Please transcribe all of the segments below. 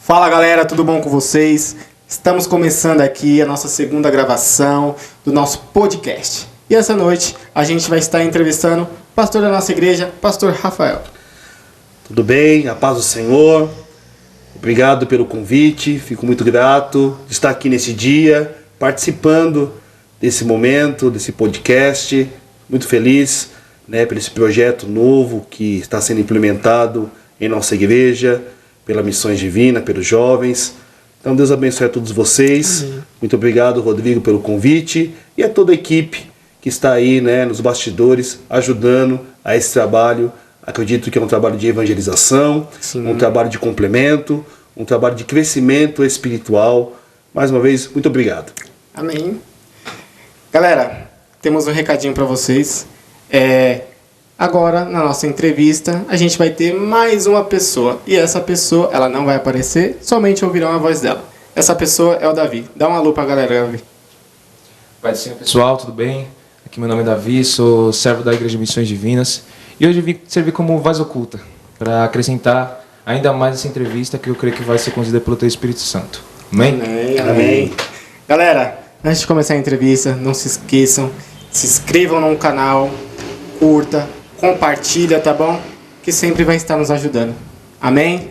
Fala galera, tudo bom com vocês? Estamos começando aqui a nossa segunda gravação do nosso podcast. E essa noite a gente vai estar entrevistando o pastor da nossa igreja, pastor Rafael. Tudo bem? A paz do Senhor. Obrigado pelo convite, fico muito grato de estar aqui nesse dia, participando desse momento, desse podcast. Muito feliz, por esse projeto novo que está sendo implementado em nossa igreja, pela Missões Divina, pelos jovens. Então Deus abençoe a todos vocês. Amém. Muito obrigado, Rodrigo, pelo convite e a toda a equipe que está aí, nos bastidores, ajudando a esse trabalho. Acredito que é um trabalho de evangelização, um trabalho de complemento, um trabalho de crescimento espiritual. Mais uma vez, muito obrigado. Amém. Galera, temos um recadinho para vocês. Agora, na nossa entrevista, a gente vai ter mais uma pessoa. E essa pessoa, ela não vai aparecer, somente ouvirão a voz dela. Essa pessoa é o Davi. Dá um alô pra galera, Davi. Pai do Senhor, pessoal, tudo bem? Aqui meu nome é Davi, sou servo da Igreja de Missões Divinas. E hoje eu vim servir como voz oculta, para acrescentar ainda mais essa entrevista que eu creio que vai ser conduzida pelo Teu Espírito Santo. Amém? Amém, amém. Galera, antes de começar a entrevista, não se esqueçam, se inscrevam no canal, curta, compartilha, tá bom? Que sempre vai estar nos ajudando. Amém?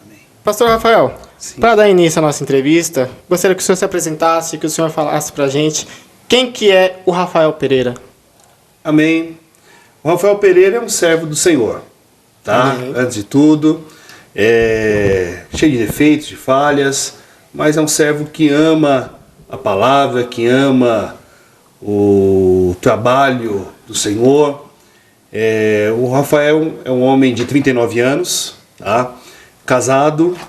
Amém. Pastor Rafael, para dar início à nossa entrevista, gostaria que o senhor se apresentasse, que o senhor falasse pra gente quem que é o Rafael Pereira. Amém. O Rafael Pereira é um servo do Senhor, tá? Amém. Antes de tudo, cheio de defeitos, de falhas, mas é um servo que ama a palavra, que ama o trabalho do Senhor. O Rafael é um homem de 39 anos, tá?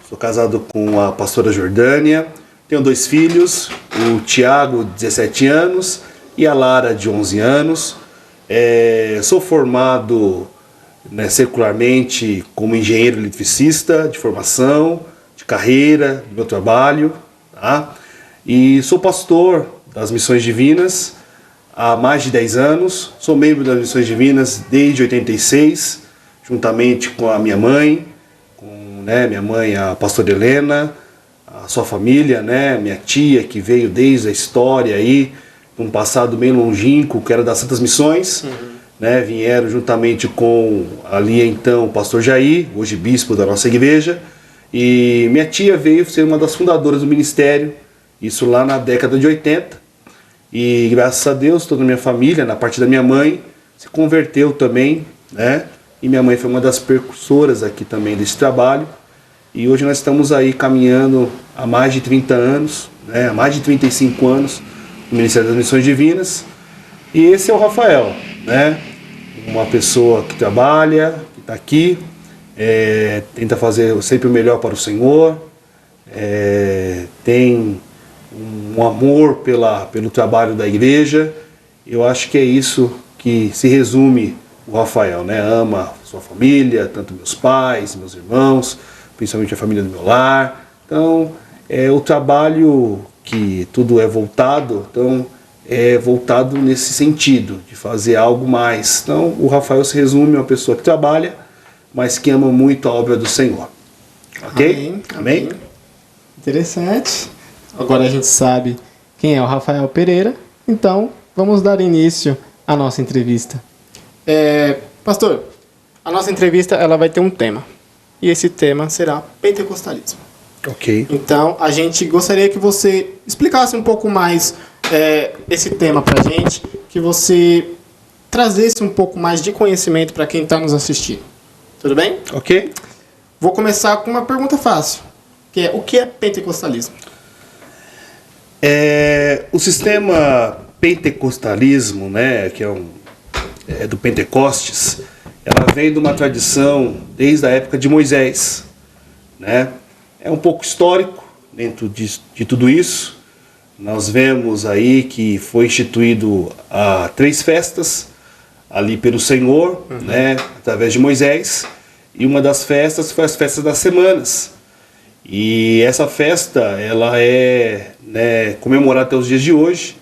Sou casado com a pastora Jordânia, tenho 2 filhos, o Tiago, 17 anos, e a Lara, de 11 anos. Sou formado secularmente como engenheiro eletricista de formação, de carreira, do meu trabalho, tá? E sou pastor das Missões Divinas há mais de 10 anos, sou membro das Missões Divinas desde 86, juntamente com a minha mãe, minha mãe, a pastora Helena, a sua família, minha tia, que veio desde a história aí, um passado bem longínquo, que era das Santas Missões, vieram juntamente com ali então o pastor Jair, hoje bispo da nossa igreja, e minha tia veio ser uma das fundadoras do ministério, isso lá na década de 80, e graças a Deus toda a minha família, na parte da minha mãe, se converteu também, e minha mãe foi uma das precursoras aqui também desse trabalho, e hoje nós estamos aí caminhando há mais de 30 anos, há mais de 35 anos, no Ministério das Missões Divinas. E esse é o Rafael, uma pessoa que trabalha, que está aqui, tenta fazer sempre o melhor para o Senhor, tem um amor pelo trabalho da igreja. Eu acho que é isso que se resume o Rafael, ama sua família, tanto meus pais, meus irmãos, principalmente a família do meu lar. Então, o trabalho que tudo é voltado, então é voltado nesse sentido, de fazer algo mais. Então, o Rafael se resume a uma pessoa que trabalha, mas que ama muito a obra do Senhor. Ok? Amém? Interessante. Agora a gente sabe quem é o Rafael Pereira, então vamos dar início à nossa entrevista. Pastor, a nossa entrevista ela vai ter um tema, e esse tema será pentecostalismo. Ok. Então, a gente gostaria que você explicasse um pouco mais esse tema pra gente, que você trazesse um pouco mais de conhecimento para quem está nos assistindo. Tudo bem? Ok. Vou começar com uma pergunta fácil, que é: o que é pentecostalismo? O sistema pentecostalismo, que é do Pentecostes, ela vem de uma tradição desde a época de Moisés, É um pouco histórico dentro de tudo isso. Nós vemos aí que foi instituído 3 festas ali pelo Senhor, através de Moisés, e uma das festas foi as festas das semanas. E essa festa, ela é comemorada até os dias de hoje,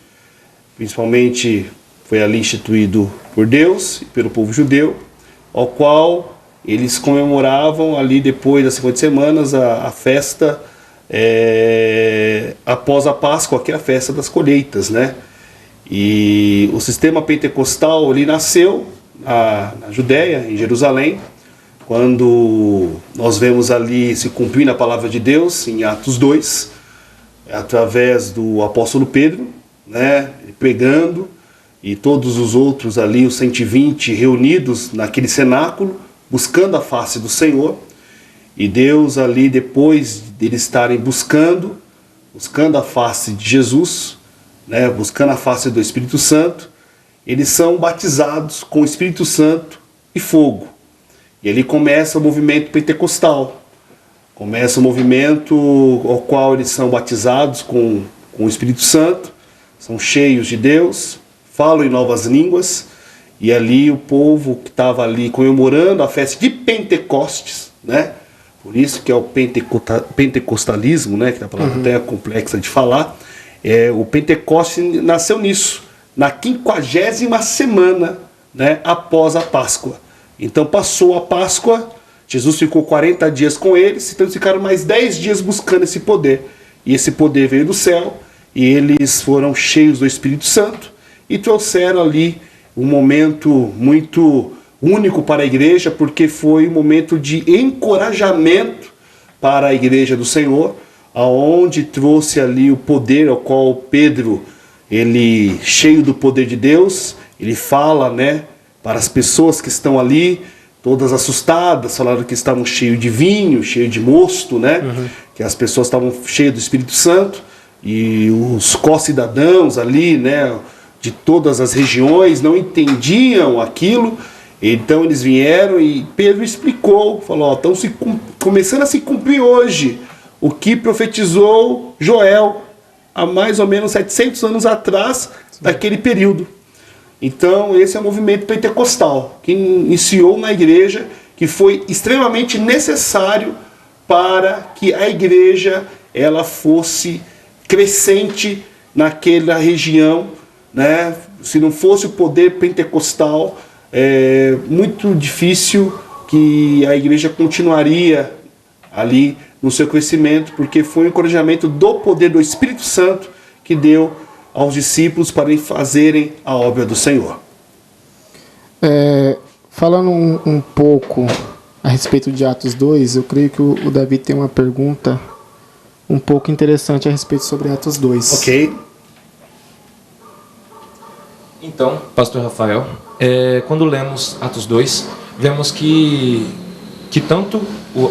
principalmente foi ali instituído por Deus e pelo povo judeu, ao qual eles comemoravam ali depois das 50 semanas a festa após a Páscoa, que é a festa das colheitas, né? E o sistema pentecostal ele nasceu na Judéia, em Jerusalém, quando nós vemos ali se cumprindo a palavra de Deus em Atos 2, através do apóstolo Pedro, né, pregando, e todos os outros ali, os 120 reunidos naquele cenáculo, buscando a face do Senhor. E Deus ali, depois deles estarem buscando a face de Jesus, né, buscando a face do Espírito Santo, eles são batizados com o Espírito Santo e fogo. E ali começa o movimento pentecostal. Começa o movimento ao qual eles são batizados com o Espírito Santo, são cheios de Deus, falam em novas línguas, e ali o povo que estava ali comemorando a festa de Pentecostes, né? Por isso que é o pentecostalismo, né? Que é uma palavra até complexa de falar. O Pentecostes nasceu nisso, na 50ª semana, né, após a Páscoa. Então passou a Páscoa, Jesus ficou 40 dias com eles, então eles ficaram mais 10 dias buscando esse poder. E esse poder veio do céu, e eles foram cheios do Espírito Santo, e trouxeram ali um momento muito único para a igreja, porque foi um momento de encorajamento para a igreja do Senhor, aonde trouxe ali o poder ao qual Pedro, ele cheio do poder de Deus, ele fala, né, para as pessoas que estão ali, todas assustadas, falaram que estavam cheios de vinho, cheio de mosto, né, que as pessoas estavam cheias do Espírito Santo, e os co-cidadãos ali, né, de todas as regiões não entendiam aquilo. Então eles vieram e Pedro explicou, falou, estão começando a se cumprir hoje o que profetizou Joel há mais ou menos 700 anos atrás, daquele período. Então esse é o movimento pentecostal, que iniciou na igreja, que foi extremamente necessário para que a igreja ela fosse crescente naquela região, né? Se não fosse o poder pentecostal, é muito difícil que a igreja continuaria ali no seu crescimento, porque foi um encorajamento do poder do Espírito Santo que deu aos discípulos para fazerem a obra do Senhor. Falando um pouco a respeito de Atos 2, eu creio que o Davi tem uma pergunta um pouco interessante a respeito sobre Atos 2. Ok. Então, pastor Rafael, quando lemos Atos 2, vemos que tanto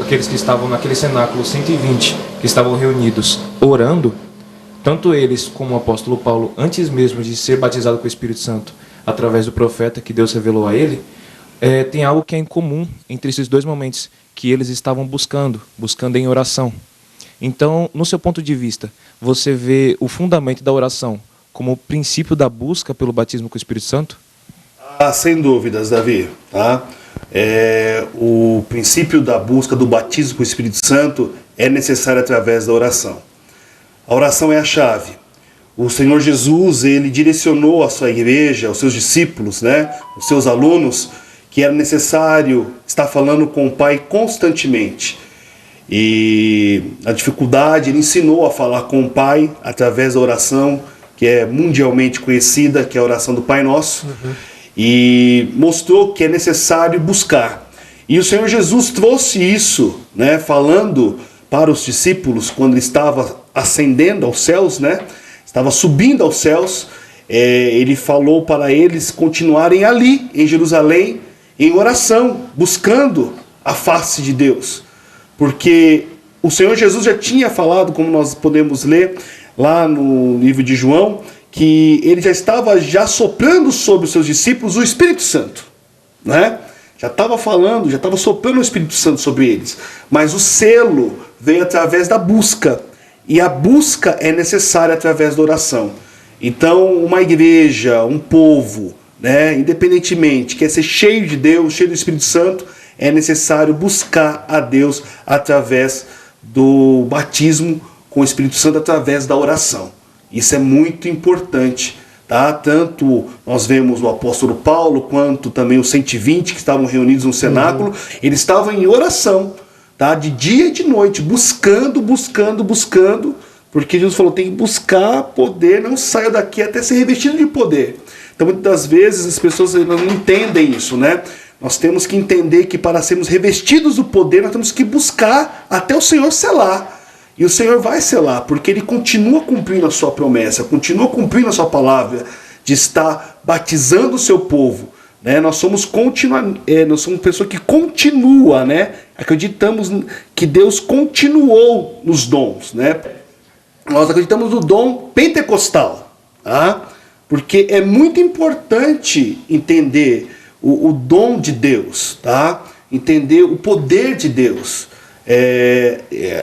aqueles que estavam naquele cenáculo 120, que estavam reunidos orando, tanto eles como o apóstolo Paulo, antes mesmo de ser batizado com o Espírito Santo, através do profeta que Deus revelou a ele, tem algo que é em comum entre esses dois momentos, que eles estavam buscando em oração. Então, no seu ponto de vista, você vê o fundamento da oração como o princípio da busca pelo batismo com o Espírito Santo? Sem dúvidas, Davi. Tá? O princípio da busca do batismo com o Espírito Santo é necessário através da oração. A oração é a chave. O Senhor Jesus, ele direcionou a sua igreja, aos seus discípulos, né, os seus alunos, que era necessário estar falando com o Pai constantemente. E a dificuldade, ele ensinou a falar com o Pai através da oração, que é mundialmente conhecida, que é a oração do Pai Nosso, e mostrou que é necessário buscar. E o Senhor Jesus trouxe isso, né, falando para os discípulos, quando ele estava ascendendo aos céus, né, estava subindo aos céus, ele falou para eles continuarem ali, em Jerusalém, em oração, buscando a face de Deus. Porque o Senhor Jesus já tinha falado, como nós podemos ler lá no livro de João, que ele já estava soprando sobre os seus discípulos o Espírito Santo, né? Já estava falando, já estava soprando o Espírito Santo sobre eles. Mas o selo veio através da busca. E a busca é necessária através da oração. Então, uma igreja, um povo, né, independentemente, quer ser cheio de Deus, cheio do Espírito Santo, é necessário buscar a Deus através do batismo com o Espírito Santo, através da oração. Isso é muito importante tá? Tanto nós vemos o apóstolo Paulo, quanto também os 120 que estavam reunidos no cenáculo, eles estavam em oração, tá? De dia e de noite, buscando, porque Jesus falou, tem que buscar poder, não saia daqui até ser revestido de poder. Então, muitas das vezes, as pessoas não entendem isso, né? Nós temos que entender que para sermos revestidos do poder, nós temos que buscar até o Senhor selar. E o Senhor vai selar, porque Ele continua cumprindo a sua promessa, continua cumprindo a sua palavra, de estar batizando o seu povo. Né? Nós somos pessoa que continua, né? Acreditamos que Deus continuou nos dons. Né? Nós acreditamos no dom pentecostal, tá? Porque é muito importante entender o dom de Deus, tá? Entender o poder de Deus.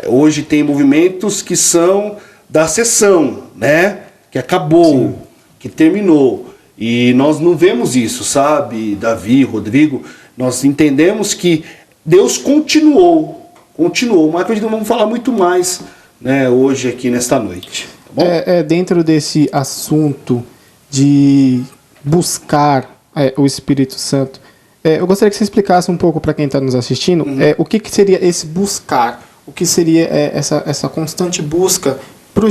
Hoje tem movimentos que são da sessão, né? Que acabou, sim, que terminou. E nós não vemos isso, sabe, Davi, Rodrigo? Nós entendemos que Deus continuou, mas acredito que vamos falar muito mais, né, hoje aqui nesta noite. Tá bom? Dentro desse assunto de buscar o Espírito Santo, eu gostaria que você explicasse um pouco para quem está nos assistindo, o que seria esse buscar, o que seria essa constante busca para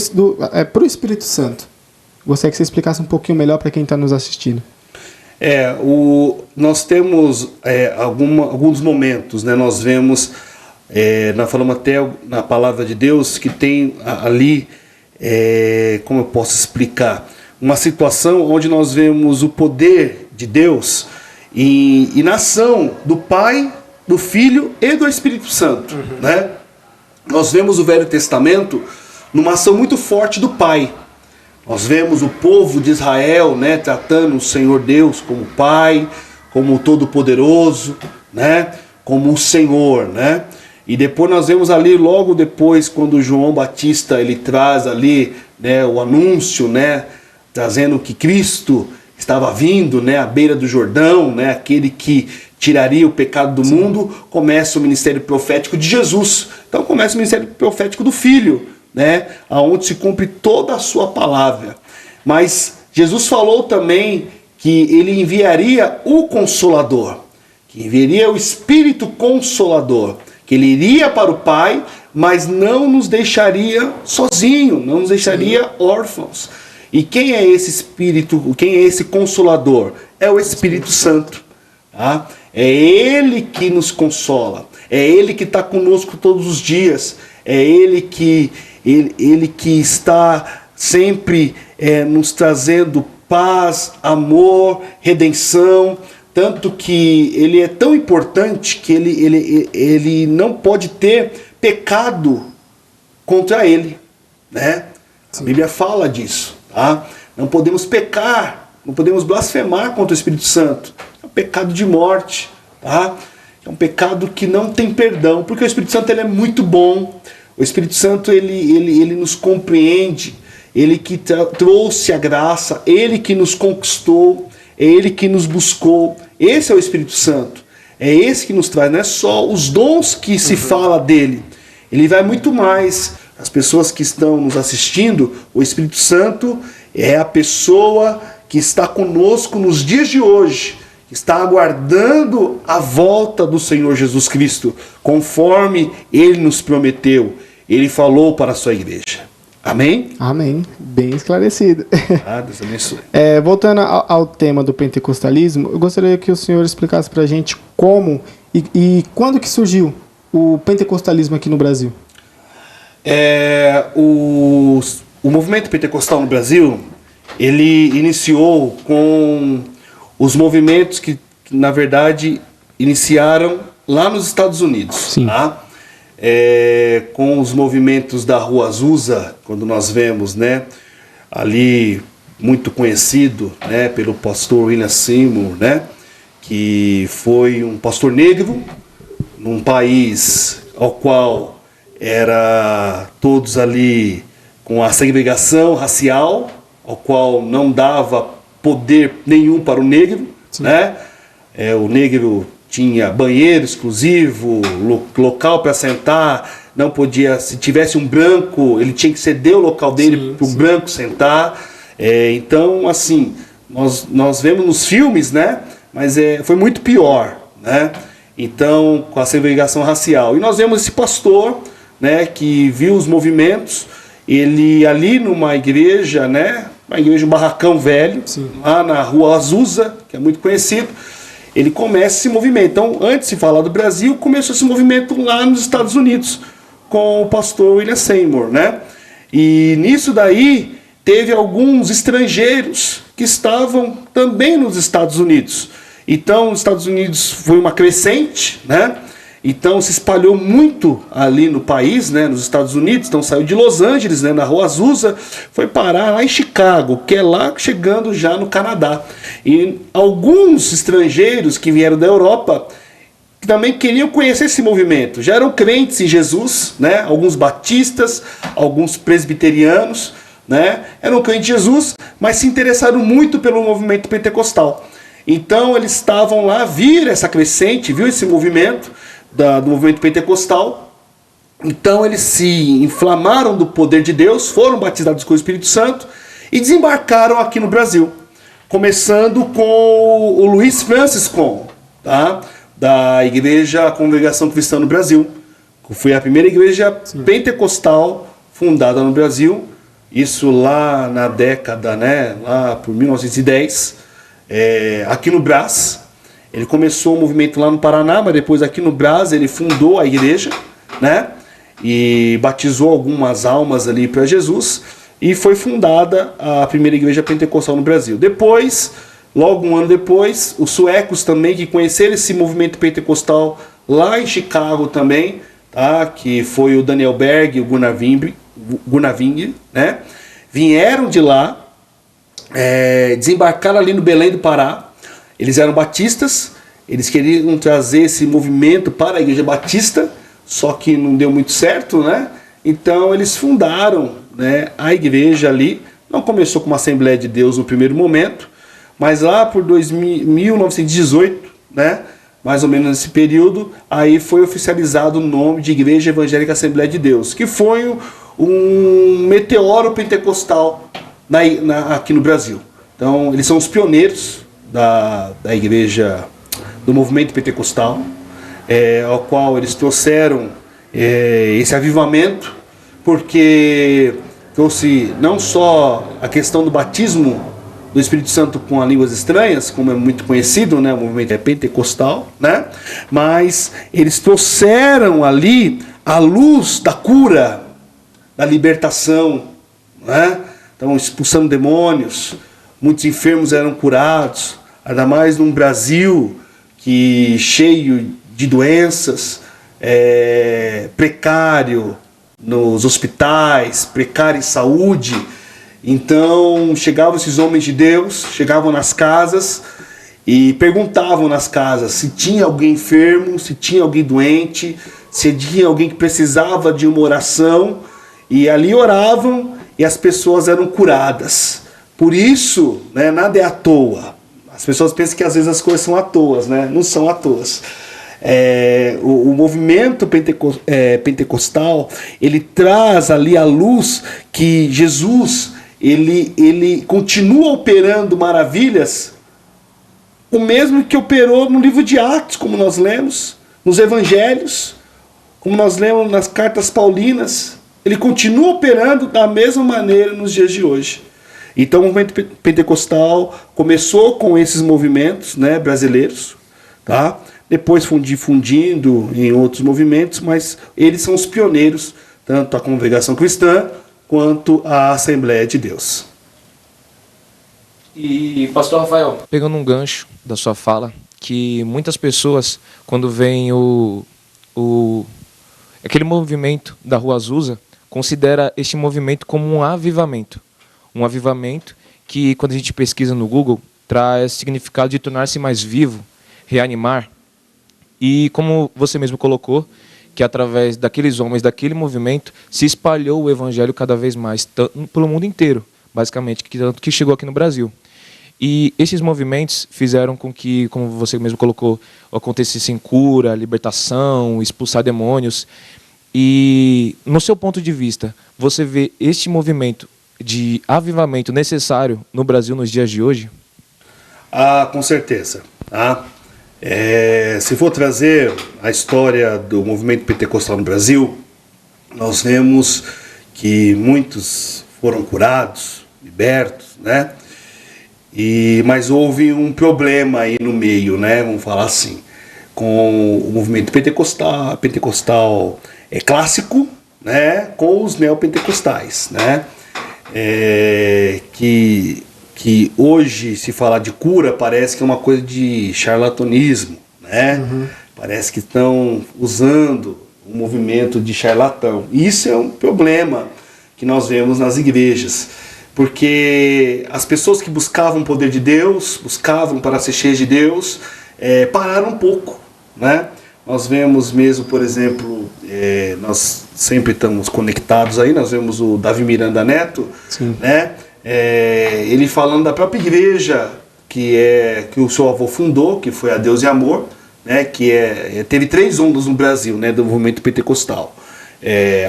o Espírito Santo. Gostaria que você explicasse um pouquinho melhor para quem está nos assistindo. Nós temos alguns momentos, né? Nós vemos, nós falamos até na palavra de Deus, que tem ali, como eu posso explicar, uma situação onde nós vemos o poder de Deus e na ação do Pai, do Filho e do Espírito Santo. Né? Nós vemos o Velho Testamento numa ação muito forte do Pai. Nós vemos o povo de Israel, né, tratando o Senhor Deus como Pai, como o Todo-Poderoso, né, como o Senhor. Né? E depois nós vemos ali, logo depois, quando João Batista ele traz ali, né, o anúncio, né, trazendo que Cristo estava vindo, né, à beira do Jordão, né, aquele que tiraria o pecado do mundo, começa o ministério profético de Jesus. Então começa o ministério profético do Filho, né, aonde se cumpre toda a sua palavra. Mas Jesus falou também que ele enviaria o Consolador, que enviaria o Espírito Consolador, que ele iria para o Pai, mas não nos deixaria sozinho, não nos deixaria órfãos. E quem é esse Espírito, quem é esse Consolador? É o Espírito Santo. Tá? É Ele que nos consola, é Ele que está conosco todos os dias, é Ele que está sempre nos trazendo paz, amor, redenção, tanto que Ele é tão importante que ele não pode ter pecado contra Ele. Né? A Bíblia fala disso. Tá? Não podemos pecar, não podemos blasfemar contra o Espírito Santo. É um pecado de morte, tá? É um pecado que não tem perdão, porque o Espírito Santo ele é muito bom. O Espírito Santo ele nos compreende, ele que trouxe a graça, ele que nos conquistou, é ele que nos buscou. Esse é o Espírito Santo, é esse que nos traz, não é só os dons que se fala dele, ele vai muito mais. As pessoas que estão nos assistindo, o Espírito Santo é a pessoa que está conosco nos dias de hoje, que está aguardando a volta do Senhor Jesus Cristo, conforme Ele nos prometeu. Ele falou para a sua igreja. Amém? Amém. Bem esclarecido. Deus abençoe. Voltando ao tema do pentecostalismo, eu gostaria que o senhor explicasse para a gente como e quando que surgiu o pentecostalismo aqui no Brasil. O movimento pentecostal no Brasil, ele iniciou com os movimentos que na verdade, iniciaram lá nos Estados Unidos. Sim. Tá? Com os movimentos da Rua Azusa, quando nós vemos, né, ali muito conhecido, né, pelo pastor William Seymour, né, que foi um pastor negro num país ao qual era todos ali com a segregação racial, ao qual não dava poder nenhum para o negro, né? O negro tinha banheiro exclusivo, local para sentar, não podia, se tivesse um branco, ele tinha que ceder o local dele para o branco sentar. Então, assim, nós vemos nos filmes, né? Mas foi muito pior, né? Então, com a segregação racial. E nós vemos esse pastor, né, que viu os movimentos, ele ali numa igreja, né? Uma igreja, um barracão velho, sim, lá na Rua Azusa, que é muito conhecido, ele começa esse movimento. Então, antes de falar do Brasil, começou esse movimento lá nos Estados Unidos, com o pastor William Seymour, né? E nisso daí, teve alguns estrangeiros que estavam também nos Estados Unidos. Então, os Estados Unidos foi uma crescente, né? Então, se espalhou muito ali no país, né? Nos Estados Unidos. Então, saiu de Los Angeles, né? Na Rua Azusa, foi parar lá em Chicago, que é lá chegando já no Canadá. E alguns estrangeiros que vieram da Europa também queriam conhecer esse movimento. Já eram crentes em Jesus, né? Alguns batistas, alguns presbiterianos, né? Eram crentes em Jesus, mas se interessaram muito pelo movimento pentecostal. Então eles estavam lá, viram essa crescente, viu esse movimento do movimento pentecostal. Então eles se inflamaram do poder de Deus, foram batizados com o Espírito Santo e desembarcaram aqui no Brasil. Começando com o Luiz Francisco, tá? Da Igreja Congregação Cristã no Brasil. Foi a primeira igreja pentecostal fundada no Brasil. Isso lá na década, né? Lá por 1910. Aqui no Brás. Ele começou o movimento lá no Paraná, mas depois aqui no Brás ele fundou a igreja, né? E batizou algumas almas ali para Jesus. E foi fundada a primeira igreja pentecostal no Brasil. Depois, logo um ano depois, os suecos também, que conheceram esse movimento pentecostal lá em Chicago também, tá? Que foi o Daniel Berg e o Gunnar Wing, né? Vieram de lá, desembarcaram ali no Belém do Pará. Eles eram batistas, eles queriam trazer esse movimento para a igreja batista, só que não deu muito certo, né? Então eles fundaram, né, a igreja ali. Não começou com uma Assembleia de Deus no primeiro momento, mas lá por 1918, né, mais ou menos nesse período, aí foi oficializado o nome de Igreja Evangélica Assembleia de Deus, que foi um meteoro pentecostal aqui no Brasil. Então eles são os pioneiros da igreja, do movimento pentecostal, ao qual eles trouxeram esse avivamento, porque trouxe não só a questão do batismo do Espírito Santo com as línguas estranhas, como é muito conhecido, né, o movimento pentecostal, né, mas eles trouxeram ali a luz da cura, da libertação, né? Então expulsando demônios, muitos enfermos eram curados, ainda mais num Brasil que cheio de doenças, precário nos hospitais, precário em saúde. Então chegavam esses homens de Deus, chegavam nas casas e perguntavam nas casas se tinha alguém enfermo, se tinha alguém doente, se tinha alguém que precisava de uma oração, e ali oravam e as pessoas eram curadas. Por isso, né, nada é à toa. As pessoas pensam que às vezes as coisas são à toa, né? Não são à toa. O movimento pentecostal, ele traz ali a luz que Jesus, ele continua operando maravilhas, o mesmo que operou no livro de Atos, como nós lemos, nos evangelhos, como nós lemos nas cartas paulinas. Ele continua operando da mesma maneira nos dias de hoje. Então o movimento pentecostal começou com esses movimentos, né, brasileiros, tá? Depois foi difundindo em outros movimentos, mas eles são os pioneiros, tanto a Congregação Cristã quanto a Assembleia de Deus. E, pastor Rafael, pegando um gancho da sua fala, que muitas pessoas, quando veem aquele movimento da Rua Azusa, considera este movimento como um avivamento. Um avivamento que, quando a gente pesquisa no Google, traz significado de tornar-se mais vivo, reanimar. E como você mesmo colocou, que através daqueles homens, daquele movimento, se espalhou o evangelho cada vez mais, pelo mundo inteiro, basicamente, tanto que chegou aqui no Brasil. E esses movimentos fizeram com que, como você mesmo colocou, acontecesse cura, libertação, expulsar demônios. E, no seu ponto de vista, você vê este movimento de avivamento necessário no Brasil nos dias de hoje? Ah, com certeza. Tá? Se for trazer a história do movimento pentecostal no Brasil, nós vemos que muitos foram curados, libertos, né? Mas houve um problema aí no meio, né? Vamos falar assim, com o movimento pentecostal clássico, né? Com os neopentecostais, né? Que hoje se falar de cura parece que é uma coisa de charlatanismo, né? Parece que estão usando o movimento de charlatão. Isso é um problema que nós vemos nas igrejas, porque as pessoas que buscavam o poder de Deus, buscavam para ser cheias de Deus, pararam um pouco, né? Nós vemos mesmo, por exemplo, nós sempre estamos conectados aí, nós vemos o Davi Miranda Neto, Sim. né? Ele falando da própria igreja que o seu avô fundou, que foi a Deus e Amor, né? Que teve 3 ondas no Brasil, né? Do movimento pentecostal.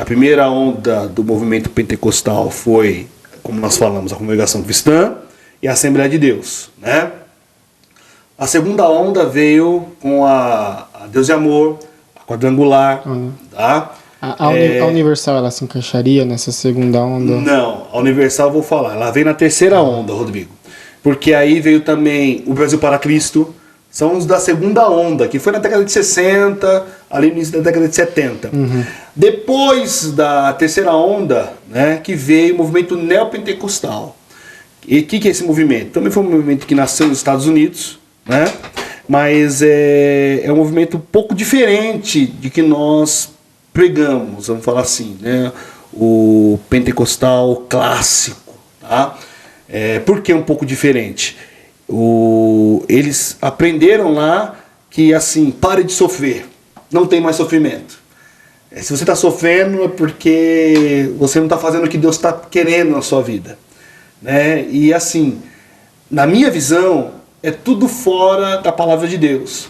A primeira onda do movimento pentecostal foi, como nós falamos, a Congregação Cristã e a Assembleia de Deus, né? A segunda onda veio com a Deus e Amor, a Quadrangular, tá? A Universal, ela se encaixaria nessa segunda onda? Não, a Universal eu vou falar, ela veio na terceira onda, Rodrigo. Porque aí veio também o Brasil para Cristo, são os da segunda onda, que foi na década de 60, ali no início da década de 70. Depois da terceira onda, né, que veio o movimento neopentecostal. E o que é esse movimento? Também foi um movimento que nasceu nos Estados Unidos, né? Mas é um movimento um pouco diferente de que nós pregamos, vamos falar assim, né? O pentecostal clássico, tá? Por que um pouco diferente? Eles aprenderam lá que, assim, pare de sofrer, não tem mais sofrimento. Se você está sofrendo é porque você não está fazendo o que Deus está querendo na sua vida, né? E assim, na minha visão, é tudo fora da palavra de Deus.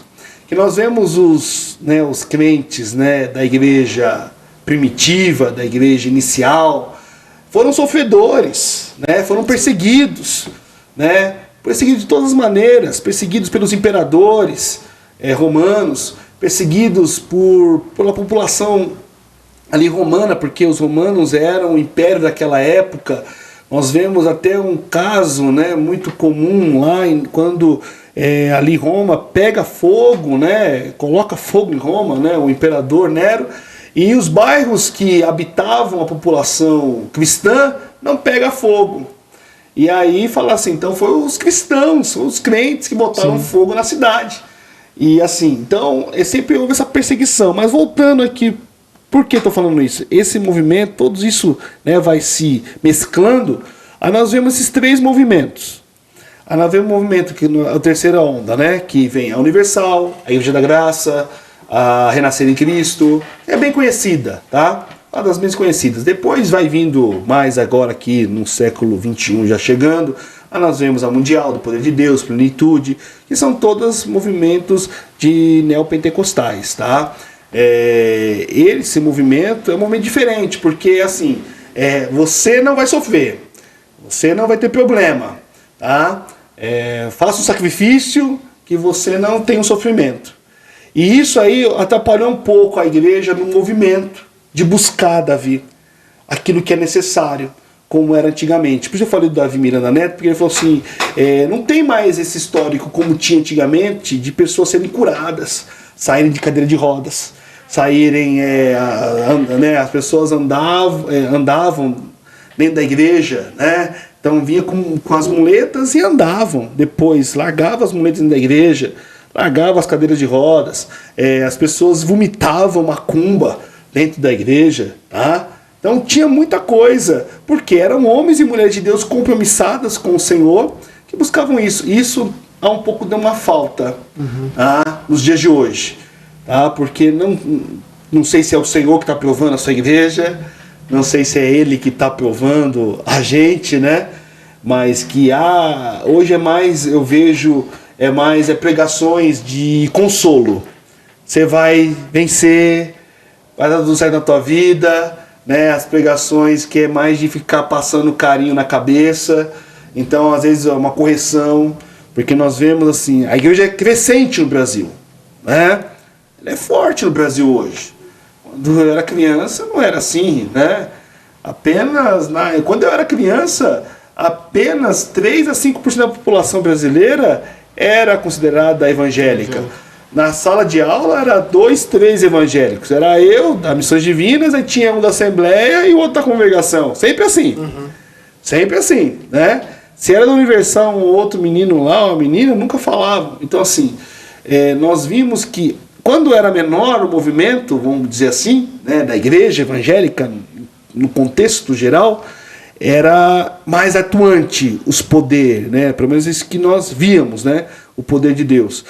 Que nós vemos os crentes, né, da igreja primitiva, da igreja inicial, foram sofredores, né, foram perseguidos, né, perseguidos de todas as maneiras, perseguidos pelos imperadores romanos, perseguidos pela população ali romana, porque os romanos eram o império daquela época. Nós vemos até um caso, né, muito comum lá, quando ali Roma pega fogo, né, coloca fogo em Roma, né, o imperador Nero, e os bairros que habitavam a população cristã não pega fogo. E aí fala assim, então foram os cristãos, os crentes que botaram fogo na cidade. E assim, então sempre houve essa perseguição. Mas voltando aqui, por que estou falando isso? Esse movimento, tudo isso, né, vai se mesclando. Aí nós vemos esses 3 movimentos. Aí nós vemos o movimento que a terceira onda, né, que vem a Universal, a Igreja da Graça, a Renascer em Cristo. É bem conhecida, tá? Uma das mais conhecidas. Depois vai vindo mais agora aqui no século XXI já chegando. Aí nós vemos a Mundial do Poder de Deus, Plenitude, que são todos movimentos de neopentecostais, tá? Esse movimento é um movimento diferente, porque assim, você não vai sofrer, você não vai ter problema, tá? Faça um sacrifício que você não tem um sofrimento. E isso aí atrapalhou um pouco a igreja no movimento de buscar, Davi, aquilo que é necessário, como era antigamente. Por isso eu falei do Davi Miranda Neto, porque ele falou assim, não tem mais esse histórico como tinha antigamente, de pessoas serem curadas, saírem de cadeira de rodas, saírem, né, as pessoas andavam dentro da igreja, né? Então vinha com as muletas e andavam, depois largava as muletas dentro da igreja, largava as cadeiras de rodas, as pessoas vomitavam macumba dentro da igreja, tá? Então tinha muita coisa, porque eram homens e mulheres de Deus compromissadas com o Senhor que buscavam isso. Isso há um pouco de uma falta, tá? Nos dias de hoje, tá? Porque não sei se é o Senhor que está provando a sua igreja, não sei se é Ele que está provando a gente, né? Mas que hoje é mais, eu vejo, mais pregações de consolo. Você vai vencer, vai dar tudo certo na tua vida, né? As pregações que é mais de ficar passando carinho na cabeça. Então, às vezes, é uma correção, porque nós vemos assim, a igreja é crescente no Brasil, né? Ela é forte no Brasil hoje. Quando eu era criança, não era assim, né? Quando eu era criança, apenas 3 a 5% da população brasileira era considerada evangélica. Na sala de aula era 2, 3 evangélicos. Era eu, da Missões Divinas, aí tinha um da Assembleia e o outro da Congregação. Sempre assim. Sempre assim, né? Se era da Universal um outro menino lá, uma menina, nunca falavam. Então, assim, nós vimos que quando era menor o movimento, vamos dizer assim, né, da igreja evangélica, no contexto geral, era mais atuante os poderes, né? Pelo menos isso que nós víamos, né? O poder de Deus.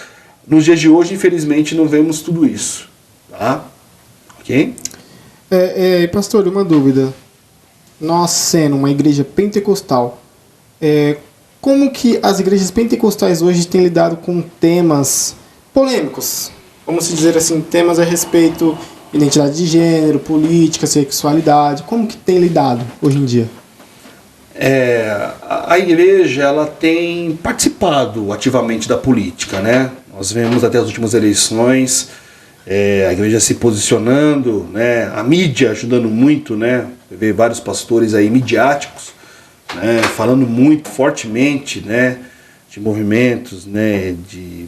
Nos dias de hoje, infelizmente, não vemos tudo isso. Tá? Ok? Pastor, uma dúvida. Nós sendo uma igreja pentecostal, como que as igrejas pentecostais hoje têm lidado com temas polêmicos? Vamos dizer assim, temas a respeito de identidade de gênero, política, sexualidade. Como que tem lidado hoje em dia? A igreja ela tem participado ativamente da política, né? Nós vemos até as últimas eleições a igreja se posicionando, né? A mídia ajudando muito, né? Ver vários pastores aí midiáticos, né? Falando muito fortemente, né? De movimentos, né? De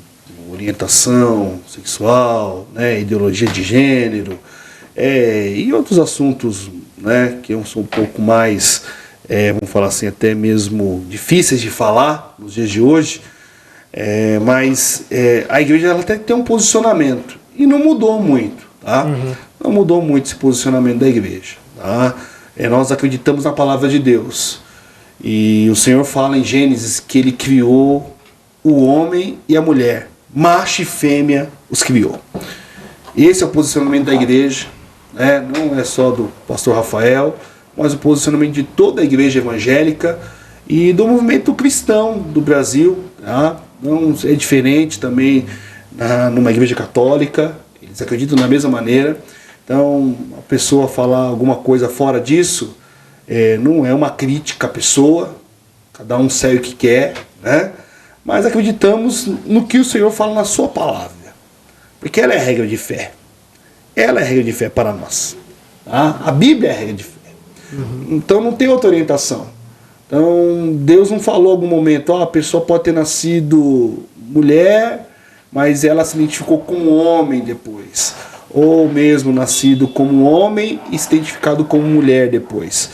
orientação sexual, né? Ideologia de gênero, e outros assuntos, né? Que são um pouco mais vamos falar assim, até mesmo difíceis de falar nos dias de hoje, mas a igreja ela tem um posicionamento e não mudou muito, tá? Não mudou muito esse posicionamento da igreja, tá? Nós acreditamos na palavra de Deus e o Senhor fala em Gênesis que Ele criou o homem e a mulher, macho e fêmea os criou. Esse é o posicionamento da igreja, né? Não é só do pastor Rafael, mas o posicionamento de toda a igreja evangélica e do movimento cristão do Brasil, tá? Não é diferente também numa igreja católica, eles acreditam da mesma maneira. Então, a pessoa falar alguma coisa fora disso, não é uma crítica à pessoa, cada um segue o que quer, né? Mas acreditamos no que o Senhor fala na sua palavra, porque ela é a regra de fé. Ela é a regra de fé para nós. Tá? A Bíblia é a regra de fé. Então não tem outra orientação. Então Deus não falou em algum momento, a pessoa pode ter nascido mulher, mas ela se identificou como homem depois. Ou mesmo nascido como homem e se identificado como mulher depois.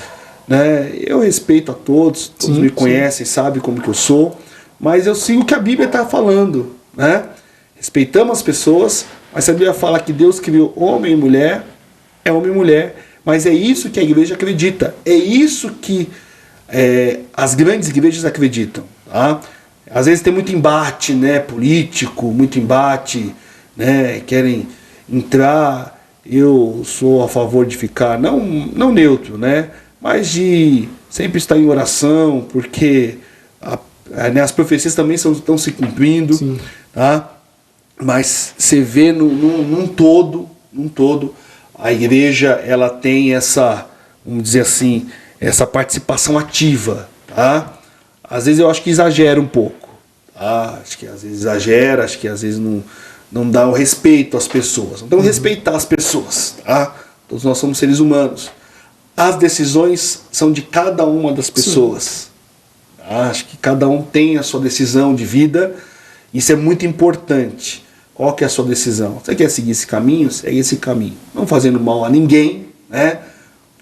Né? Eu respeito a todos, todos me conhecem, sabem como que eu sou, mas eu sigo o que a Bíblia está falando. Né? Respeitamos as pessoas, mas a Bíblia fala que Deus criou homem e mulher, é homem e mulher. Mas é isso que a igreja acredita. É isso que as grandes igrejas acreditam. Tá? Às vezes tem muito embate, né, político, muito embate, né, querem entrar. Eu sou a favor de ficar, não neutro, né, mas de sempre estar em oração, porque as profecias também estão se cumprindo. Tá? Mas você vê num todo, a igreja ela tem essa, vamos dizer assim, essa participação ativa, tá? Às vezes eu acho que exagera um pouco, tá? Acho que às vezes exagera, acho que às vezes não dá o respeito às pessoas. Então respeitar as pessoas, tá? Todos nós somos seres humanos. As decisões são de cada uma das pessoas. Tá? Acho que cada um tem a sua decisão de vida, isso é muito importante. Qual que é a sua decisão? Você quer seguir esse caminho? Segue esse caminho. Não fazendo mal a ninguém, né?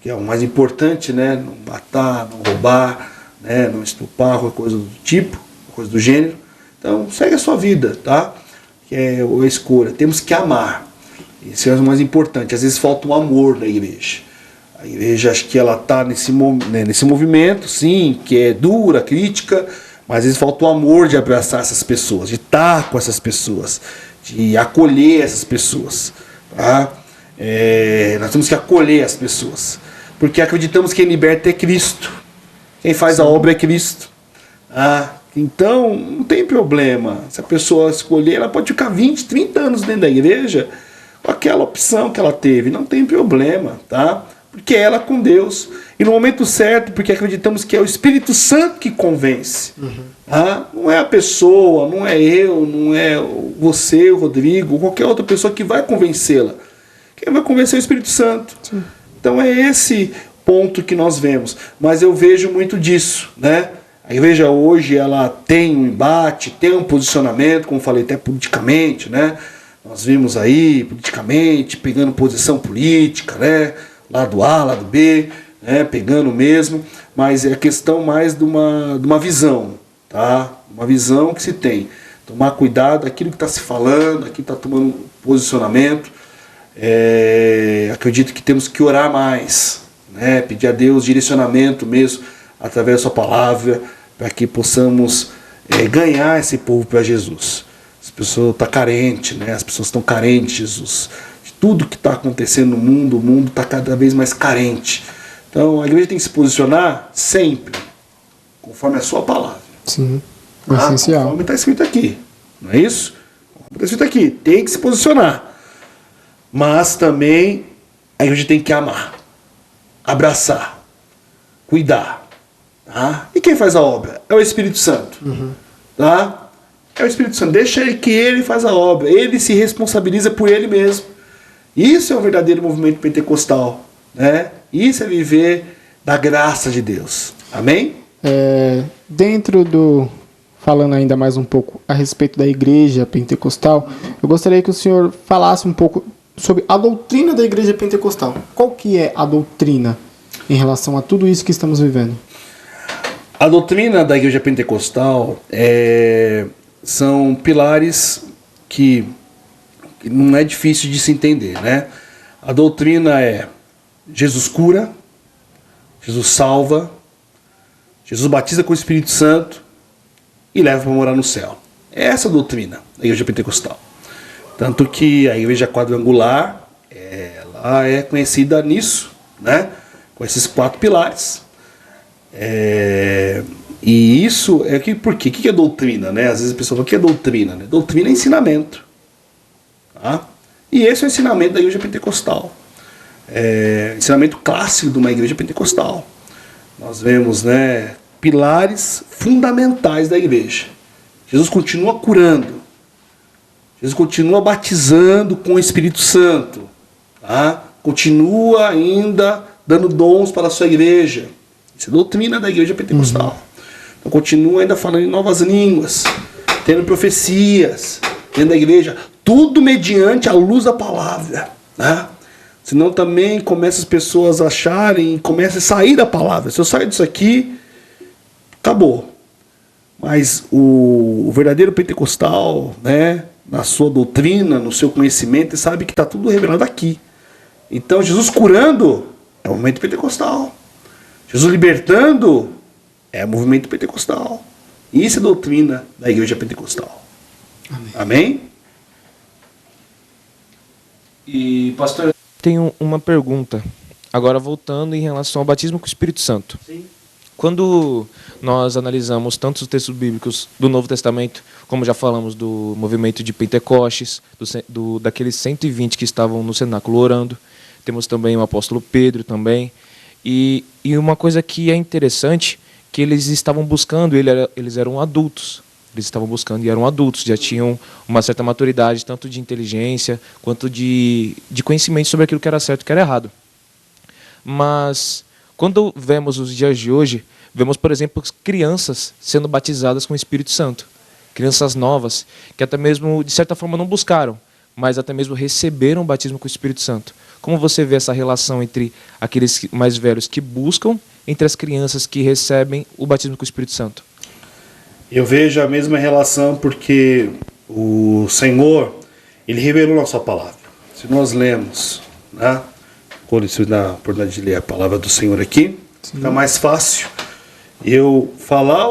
Que é o mais importante, né? Não matar, não roubar, né? Não estuprar, qualquer coisa do tipo, coisa do gênero. Então, segue a sua vida, tá? Que é a escolha. Temos que amar. Isso é o mais importante. Às vezes falta o amor na igreja. A igreja, acho que ela está nesse movimento, sim, que é dura, crítica, mas às vezes falta o amor de abraçar essas pessoas, de estar com essas pessoas, de acolher essas pessoas. Tá? Nós temos que acolher as pessoas, porque acreditamos que quem liberta é Cristo, quem faz a obra é Cristo. Então não tem problema, se a pessoa escolher, ela pode ficar 20, 30 anos dentro da igreja com aquela opção que ela teve, não tem problema, tá? porque ela é com Deus. E no momento certo, porque acreditamos que é o Espírito Santo que convence. Tá? Não é a pessoa, não é eu, não é você, o Rodrigo, ou qualquer outra pessoa que vai convencê-la. Quem vai convencer é o Espírito Santo. Sim. Então é esse ponto que nós vemos. Mas eu vejo muito disso, né? A igreja hoje ela tem um embate, tem um posicionamento, como falei, até politicamente, né? Nós vimos aí, politicamente, pegando posição política, né? Lado A, lado B, né? Pegando mesmo, mas é a questão mais de uma visão, tá? Uma visão que se tem. Tomar cuidado daquilo que está se falando, aqui está tomando posicionamento. Acredito que temos que orar mais, né? Pedir a Deus direcionamento mesmo, através da sua palavra, para que possamos ganhar esse povo para Jesus. As pessoas estão carentes, né? As pessoas estão carentes de Jesus. De tudo que está acontecendo no mundo, o mundo está cada vez mais carente. Então a igreja tem que se posicionar sempre, conforme a sua palavra. Sim, essencial. Conforme está escrito aqui, não é isso? Conforme está escrito aqui, tem que se posicionar. Mas também a igreja tem que amar, abraçar, cuidar. Tá? E quem faz a obra? É o Espírito Santo. Tá? É o Espírito Santo. Deixa ele que ele faz a obra. Ele se responsabiliza por ele mesmo. Isso é o verdadeiro movimento pentecostal. Né? Isso é viver da graça de Deus. Amém? Falando ainda mais um pouco a respeito da igreja pentecostal, eu gostaria que o senhor falasse um pouco sobre a doutrina da igreja pentecostal. Qual que é a doutrina em relação a tudo isso que estamos vivendo? A doutrina da igreja pentecostal são pilares que não é difícil de se entender, né? A doutrina é Jesus cura, Jesus salva, Jesus batiza com o Espírito Santo e leva para morar no céu. É essa a doutrina da igreja pentecostal. Tanto que a igreja quadrangular ela é conhecida nisso, né? Com esses 4 pilares. E isso é que por quê? O que é doutrina, né? Às vezes a pessoa fala, o que é doutrina? Né? Doutrina é ensinamento. Tá? E esse é o ensinamento da igreja pentecostal. Ensinamento clássico de uma igreja pentecostal. Nós vemos, né, pilares fundamentais da igreja. Jesus continua curando. Jesus continua batizando com o Espírito Santo. Tá? Continua ainda dando dons para a sua igreja. Isso é doutrina da igreja pentecostal. Então continua ainda falando em novas línguas, tendo profecias dentro da igreja, tudo mediante a luz da palavra. Né? Senão também começa as pessoas a acharem, começa a sair da palavra. Se eu saio disso aqui, acabou. Mas o verdadeiro pentecostal, né, na sua doutrina, no seu conhecimento, ele sabe que está tudo revelado aqui. Então Jesus curando é o movimento pentecostal. Jesus libertando é o movimento pentecostal. Isso é a doutrina da igreja pentecostal. Amém? Amém? E, pastor, eu tenho uma pergunta. Agora, voltando em relação ao batismo com o Espírito Santo. Sim. Quando nós analisamos tanto os textos bíblicos do Novo Testamento, como já falamos do movimento de Pentecostes, daqueles 120 que estavam no cenáculo orando, temos também o apóstolo Pedro também, e uma coisa que é interessante, que eles estavam buscando, eles eram adultos, eles estavam buscando e eram adultos, já tinham uma certa maturidade, tanto de inteligência, quanto de conhecimento sobre aquilo que era certo e que era errado. Mas quando vemos os dias de hoje, vemos, por exemplo, crianças sendo batizadas com o Espírito Santo. Crianças novas, que até mesmo, de certa forma, não buscaram, mas até mesmo receberam o batismo com o Espírito Santo. Como você vê essa relação entre aqueles mais velhos que buscam, entre as crianças que recebem o batismo com o Espírito Santo? Eu vejo a mesma relação porque o Senhor, Ele revelou na sua palavra. Se nós lemos, né? Quando se dá a oportunidade de ler a palavra do Senhor aqui, fica mais fácil eu falar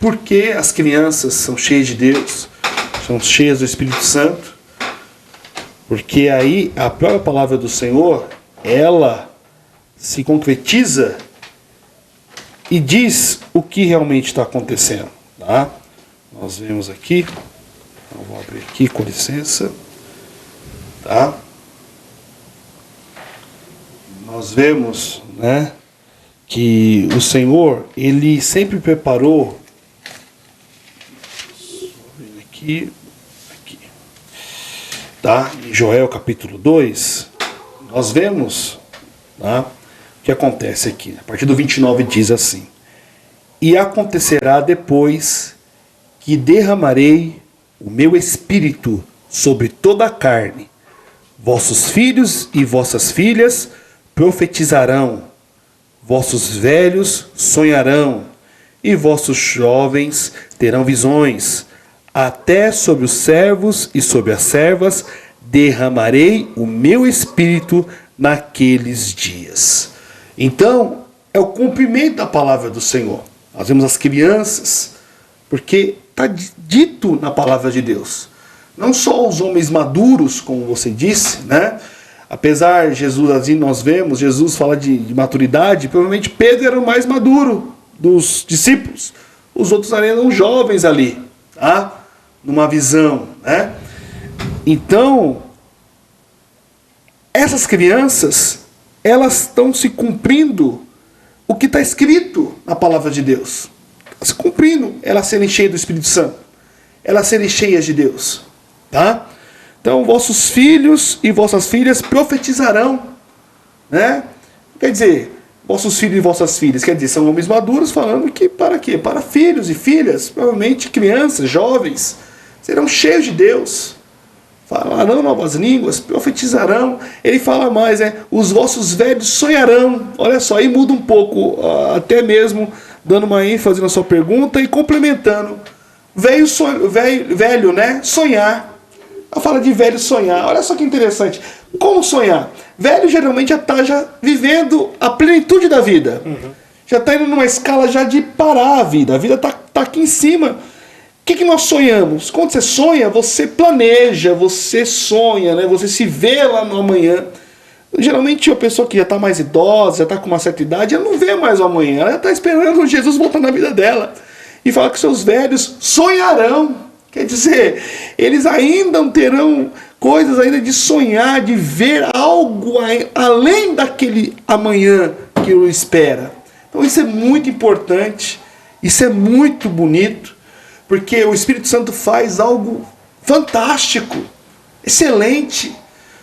por que as crianças são cheias de Deus, são cheias do Espírito Santo, porque aí a própria palavra do Senhor, ela se concretiza e diz o que realmente está acontecendo. Tá? Nós vemos aqui, então vou abrir aqui, com licença. Tá? nós vemos, né, que o Senhor, Ele sempre preparou, aqui, tá? Em Joel capítulo 2, nós vemos, tá, o que acontece aqui. A partir do 29 diz assim: e acontecerá depois que derramarei o meu espírito sobre toda a carne. Vossos filhos e vossas filhas profetizarão, vossos velhos sonharão, e vossos jovens terão visões. Até sobre os servos e sobre as servas derramarei o meu espírito naqueles dias. Então, é o cumprimento da palavra do Senhor. Nós vemos as crianças, porque está dito na palavra de Deus. Não só os homens maduros, como você disse, né? Apesar de Jesus, assim, nós vemos, Jesus fala de maturidade, provavelmente Pedro era o mais maduro dos discípulos. Os outros eram jovens ali, tá? Numa visão, né? Então, essas crianças, elas estão se cumprindo o que está escrito na palavra de Deus. Se cumprindo, elas serem cheias do Espírito Santo, elas serem cheias de Deus, tá? Então, vossos filhos e vossas filhas profetizarão, né? Quer dizer, vossos filhos e vossas filhas, quer dizer, são homens maduros falando que para quê? Para filhos e filhas, provavelmente crianças, jovens, serão cheios de Deus, falarão novas línguas, profetizarão. Ele fala mais, os vossos velhos sonharão. Olha só, aí muda um pouco, até mesmo dando uma ênfase na sua pergunta e complementando. Velho, né? Sonhar. Ela fala de velho sonhar. Olha só que interessante. Como sonhar? Velho geralmente já está vivendo a plenitude da vida. Já está indo numa escala já de parar a vida. A vida está aqui em cima. O que nós sonhamos? Quando você sonha, você planeja, você sonha, né? Você se vê lá no amanhã. Geralmente a pessoa que já está mais idosa, já está com uma certa idade, ela não vê mais o amanhã. Ela está esperando Jesus voltar na vida dela. E fala que seus velhos sonharão. Quer dizer, eles ainda terão coisas ainda de sonhar, de ver algo além daquele amanhã que o espera. Então isso é muito importante, isso é muito bonito, porque o Espírito Santo faz algo fantástico, excelente.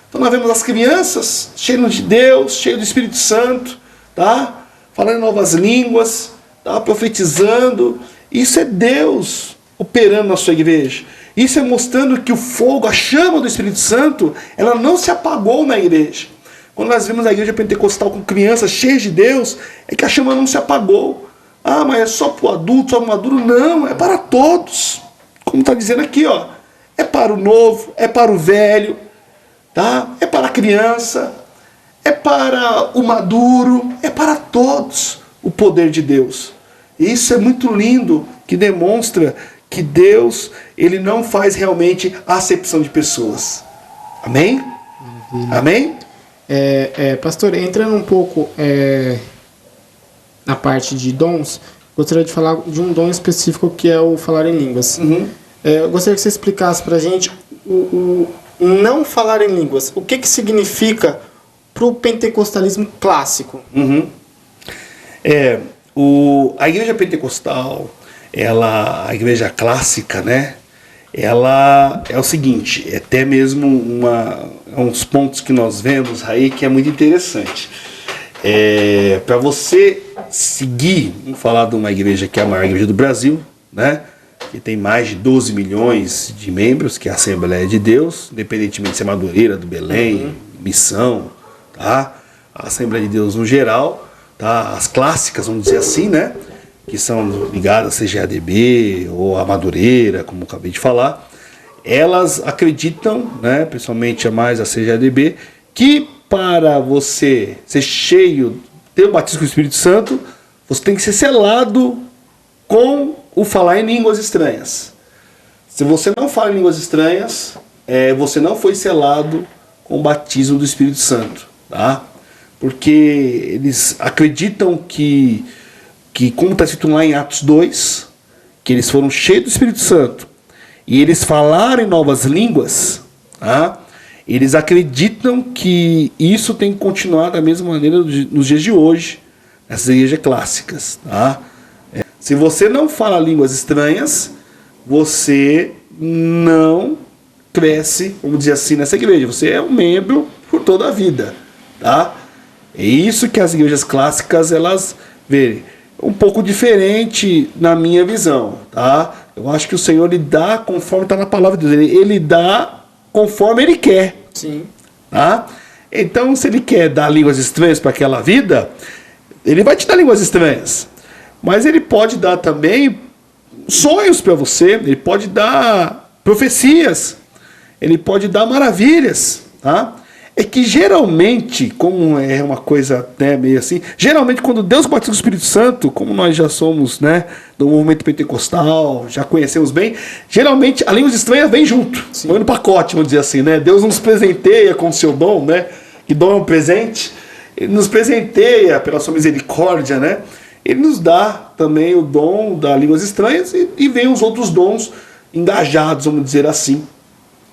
Então nós vemos as crianças cheias de Deus, cheias do Espírito Santo, tá? Falando em novas línguas, tá? Profetizando. Isso é Deus operando na sua igreja. Isso é mostrando que o fogo, a chama do Espírito Santo, ela não se apagou na igreja. Quando nós vemos a igreja pentecostal com crianças cheias de Deus, é que a chama não se apagou. Ah, mas é só para o adulto, só para o maduro. Não, é para todos. Como está dizendo aqui, ó. É para o novo, é para o velho, tá? É para a criança, é para o maduro, é para todos o poder de Deus. E isso é muito lindo, que demonstra que Deus, ele não faz realmente acepção de pessoas. Amém? Amém? Pastor, entrando um pouco na parte de dons, gostaria de falar de um dom específico que é o falar em línguas. Eu gostaria que você explicasse para a gente o não falar em línguas. O que significa para o pentecostalismo clássico? A igreja pentecostal, a igreja clássica, né? Ela é o seguinte, é até mesmo uns pontos que nós vemos aí que é muito interessante. Para você seguir, vamos falar de uma igreja que é a maior igreja do Brasil, né? Que tem mais de 12 milhões de membros, que é a Assembleia de Deus, independentemente de ser Madureira, do Belém, Missão, tá? A Assembleia de Deus no geral, tá? As clássicas, vamos dizer assim, né? Que são ligadas a CGADB ou a Madureira, como eu acabei de falar, elas acreditam, né, principalmente a mais a CGADB, que para você ser cheio, ter o batismo com o Espírito Santo, você tem que ser selado com o falar em línguas estranhas. Se você não fala em línguas estranhas, você não foi selado com o batismo do Espírito Santo, tá? Porque eles acreditam que como está escrito lá em Atos 2, que eles foram cheios do Espírito Santo e eles falaram em novas línguas, tá? eles acreditam que isso tem que continuar da mesma maneira nos dias de hoje, nessas igrejas clássicas. Tá? Se você não fala línguas estranhas, você não cresce, vamos dizer assim, nessa igreja. Você é um membro por toda a vida. Tá? É isso que as igrejas clássicas elas veem. Um pouco diferente na minha visão. Tá? Eu acho que o Senhor ele dá conforme está na palavra de Deus. Ele dá conforme Ele quer. Sim. Tá? Então, se Ele quer dar línguas estranhas para aquela vida, Ele vai te dar línguas estranhas. Mas Ele pode dar também sonhos para você. Ele pode dar profecias. Ele pode dar maravilhas. Tá? É que geralmente, como é uma coisa, né, meio assim, geralmente quando Deus batiza o Espírito Santo, como nós já somos, né, do movimento pentecostal, já conhecemos bem, geralmente a língua estranha vem junto, vem no pacote, vamos dizer assim, né? Deus nos presenteia com o seu dom, né? Que dom é um presente, Ele nos presenteia pela sua misericórdia, né? Ele nos dá também o dom das línguas estranhas e vem os outros dons engajados, vamos dizer assim,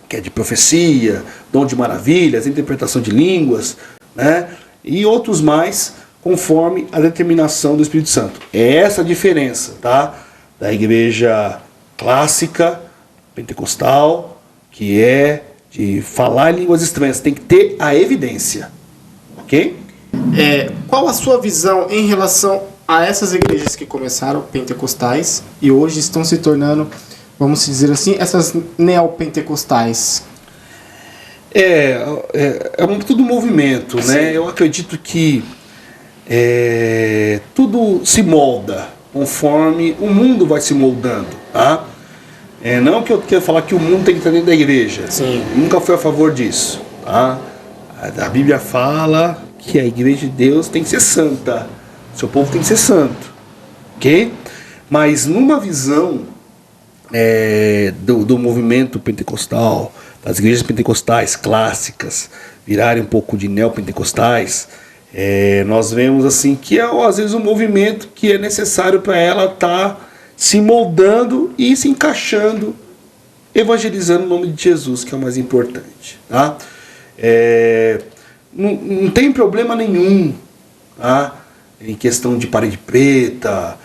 que é de profecia, dom de maravilhas, interpretação de línguas, né? E outros mais, conforme a determinação do Espírito Santo. É essa a diferença, tá? Da igreja clássica, pentecostal, que é de falar línguas estranhas. Tem que ter a evidência, ok? Qual a sua visão em relação a essas igrejas que começaram pentecostais e hoje estão se tornando, vamos dizer assim, essas neopentecostais? É tudo movimento, né? Eu acredito que tudo se molda conforme o mundo vai se moldando, tá? Não que eu quero falar que o mundo tem que estar dentro da igreja. Sim. Nunca fui a favor disso, tá? A Bíblia fala que a igreja de Deus tem que ser santa. Seu povo tem que ser santo, ok? Mas numa visão do movimento pentecostal, das igrejas pentecostais clássicas virarem um pouco de neopentecostais, nós vemos assim que às vezes um movimento que é necessário para ela estar se moldando e se encaixando, evangelizando o nome de Jesus, que é o mais importante. Tá? Não tem problema nenhum, tá? Em questão de parede preta,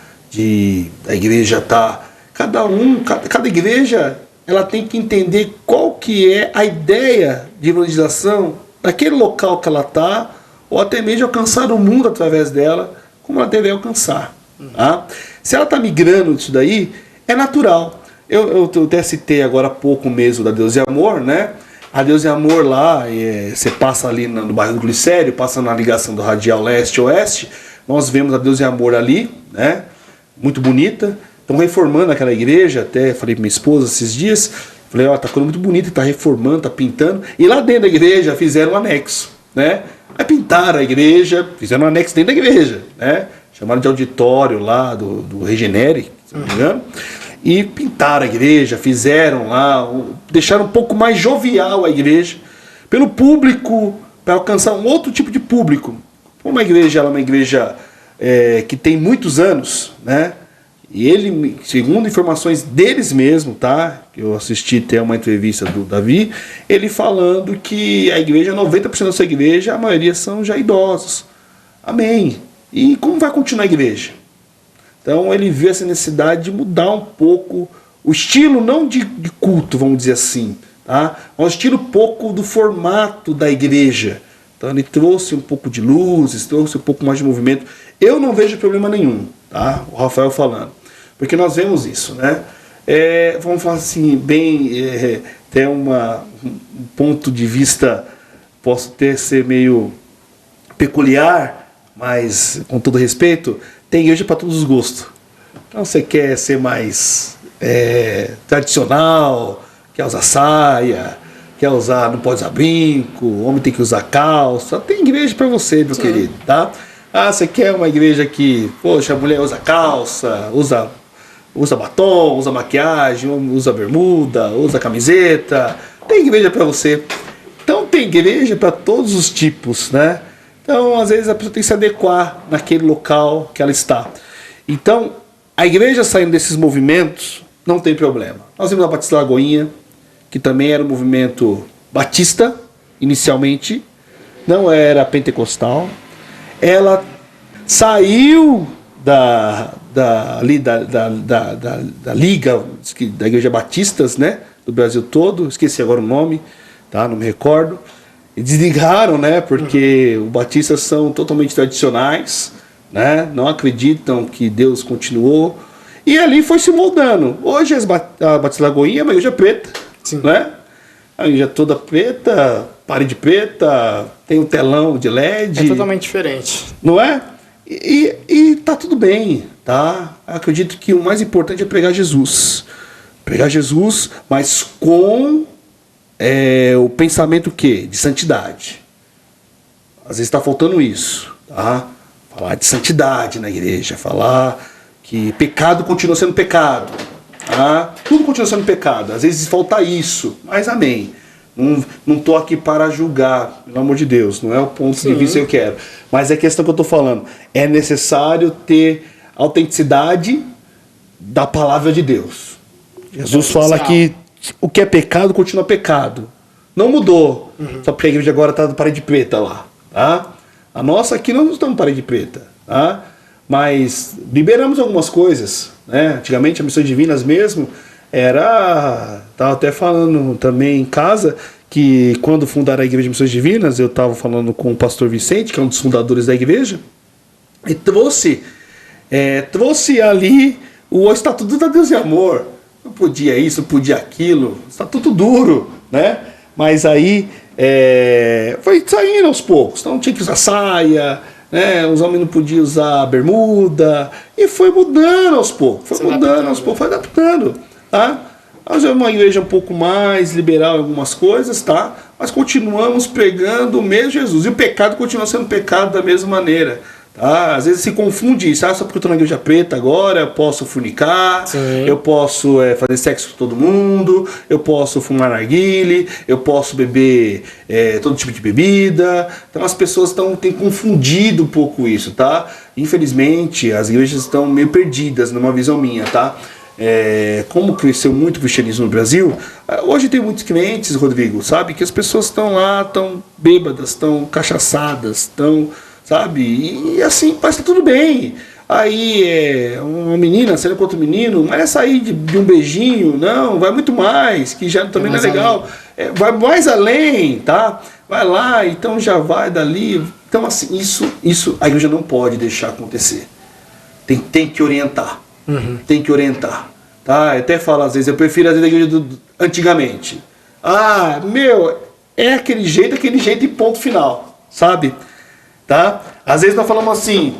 a igreja tá... Cada igreja ela tem que entender qual que é a ideia de evangelização daquele local que ela está, ou até mesmo alcançar o mundo através dela, como ela deve alcançar. Tá? Se ela está migrando disso daí, é natural. Eu até citei agora há pouco mesmo da Deus e Amor, né? A Deus e Amor lá, você passa ali no bairro do Glicério, passa na ligação do Radial Leste-Oeste, nós vemos a Deus e Amor ali, né? Muito bonita. Estão reformando aquela igreja, até falei para minha esposa esses dias, falei, ó, tá ficando muito bonito, tá reformando, tá pintando, e lá dentro da igreja fizeram um anexo, né? Aí pintaram a igreja, fizeram um anexo dentro da igreja, né? Chamaram de auditório lá do Regenere, se não me engano, e pintaram a igreja, fizeram lá, deixaram um pouco mais jovial a igreja, pelo público, para alcançar um outro tipo de público. Uma igreja, ela é uma igreja que tem muitos anos, né? E ele, segundo informações deles mesmo, tá? Eu assisti até uma entrevista do Davi, ele falando que a igreja, 90% da sua igreja, a maioria são já idosos. Amém. E como vai continuar a igreja? Então ele viu essa necessidade de mudar um pouco o estilo, não de culto, vamos dizer assim, tá? Mas o estilo pouco do formato da igreja. Então ele trouxe um pouco de luzes, trouxe um pouco mais de movimento. Eu não vejo problema nenhum, tá? O Rafael falando. Porque nós vemos isso, né? Vamos falar assim, bem, até um ponto de vista, posso até ser meio peculiar, mas com todo respeito, tem igreja para todos os gostos. Então você quer ser mais tradicional, quer usar saia, quer usar, não pode usar brinco, o homem tem que usar calça, tem igreja para você, meu querido, tá? Ah, você quer uma igreja que, poxa, a mulher usa calça, usa batom, usa maquiagem, usa bermuda, usa camiseta, tem igreja para você. Então tem igreja para todos os tipos, né? Então às vezes a pessoa tem que se adequar naquele local que ela está. Então a igreja saindo desses movimentos não tem problema. Nós vimos a Batista Lagoinha, que também era um movimento batista, inicialmente não era pentecostal. Ela saiu da Liga da Igreja Batistas, né, do Brasil todo, esqueci agora o nome, tá, não me recordo. E desligaram, né, porque os batistas são totalmente tradicionais, né, não acreditam que Deus continuou. E ali foi se moldando. Hoje a Batista Lagoinha é uma igreja preta, Sim. né? A igreja toda preta, parede preta, tem um telão de LED. É totalmente diferente. Não é? E tá tudo bem, tá? Eu acredito que o mais importante é pregar Jesus. Pregar Jesus, mas com o pensamento quê? De santidade. Às vezes está faltando isso, tá? Falar de santidade na igreja, falar que pecado continua sendo pecado, tá? Tudo continua sendo pecado. Às vezes falta isso, mas amém. Não estou aqui para julgar, pelo amor de Deus, não é o ponto de vista que eu quero. Mas é a questão que eu estou falando. É necessário ter autenticidade da palavra de Deus. Jesus fala que o que é pecado continua pecado. Não mudou. Só porque a igreja agora está de parede preta lá. Tá? A nossa aqui nós não estamos de parede preta. Tá? Mas liberamos algumas coisas. Né? Antigamente, a Missões Divinas mesmo era... Estava até falando também em casa que quando fundaram a Igreja de Missões Divinas, eu estava falando com o pastor Vicente, que é um dos fundadores da igreja, e trouxe ali o Estatuto da Deus e Amor. Não podia isso, não podia aquilo. Estatuto duro, né? Mas aí foi saindo aos poucos. Então tinha que usar saia, né? Os homens não podiam usar bermuda. E foi mudando aos poucos. Foi adaptando. Tá? Nós é uma igreja um pouco mais liberal em algumas coisas, tá? Mas continuamos pregando o mesmo Jesus. E o pecado continua sendo pecado da mesma maneira. Tá? Às vezes se confunde isso. Só porque eu estou na igreja preta agora, eu posso fornicar, eu posso fazer sexo com todo mundo, eu posso fumar narguile, eu posso beber todo tipo de bebida. Então as pessoas têm confundido um pouco isso, tá? Infelizmente, as igrejas estão meio perdidas numa visão minha, tá? Como cresceu muito o cristianismo no Brasil, hoje tem muitos clientes, Rodrigo, sabe, que as pessoas estão lá, estão bêbadas, estão cachaçadas, estão, sabe, e assim, parece que tá tudo bem. Aí uma menina saindo com outro menino, mas é sair de um beijinho, não, vai muito mais, que já também não é legal, vai mais além, tá? Vai lá, então já vai dali. Então assim, isso a igreja não pode deixar acontecer, tem que orientar. Tem que orientar, tá? Eu até falo às vezes, eu prefiro às vezes a igreja antigamente. É aquele jeito e ponto final, sabe? Tá? Às vezes nós falamos assim,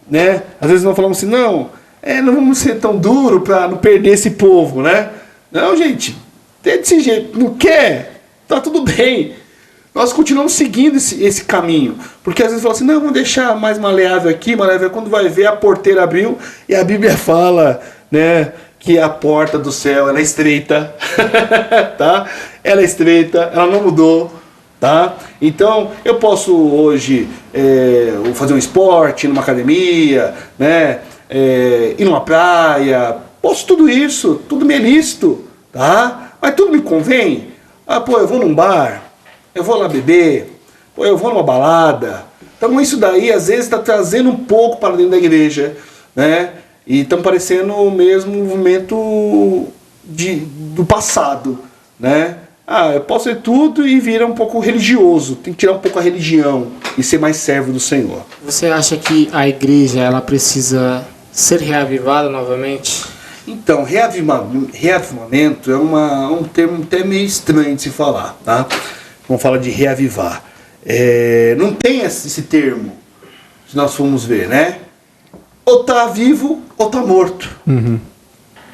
né? Às vezes nós falamos assim, não vamos ser tão duro para não perder esse povo, né? Não, gente, é desse jeito, não quer, tá tudo bem. Nós continuamos seguindo esse caminho. Porque às vezes fala assim, não, vamos deixar mais maleável aqui, quando vai ver a porteira abriu, e a Bíblia fala, né, que a porta do céu ela é estreita, tá? Ela é estreita, ela não mudou, tá? Então, eu posso hoje fazer um esporte, ir numa academia, né, ir numa praia, posso tudo isso, tudo me é lícito, tá? Mas tudo me convém. Eu vou num bar, eu vou lá beber, eu vou numa balada. Então isso daí às vezes está trazendo um pouco para dentro da igreja, né? E estão parecendo o mesmo movimento do passado, né? Eu posso ser tudo e vira um pouco religioso. Tem que tirar um pouco a religião e ser mais servo do Senhor. Você acha que a igreja ela precisa ser reavivada novamente? Então, reavivamento é um termo até meio estranho de se falar, tá? Vamos falar de reavivar. Não tem esse termo, se nós formos ver, né? Ou está vivo ou está morto.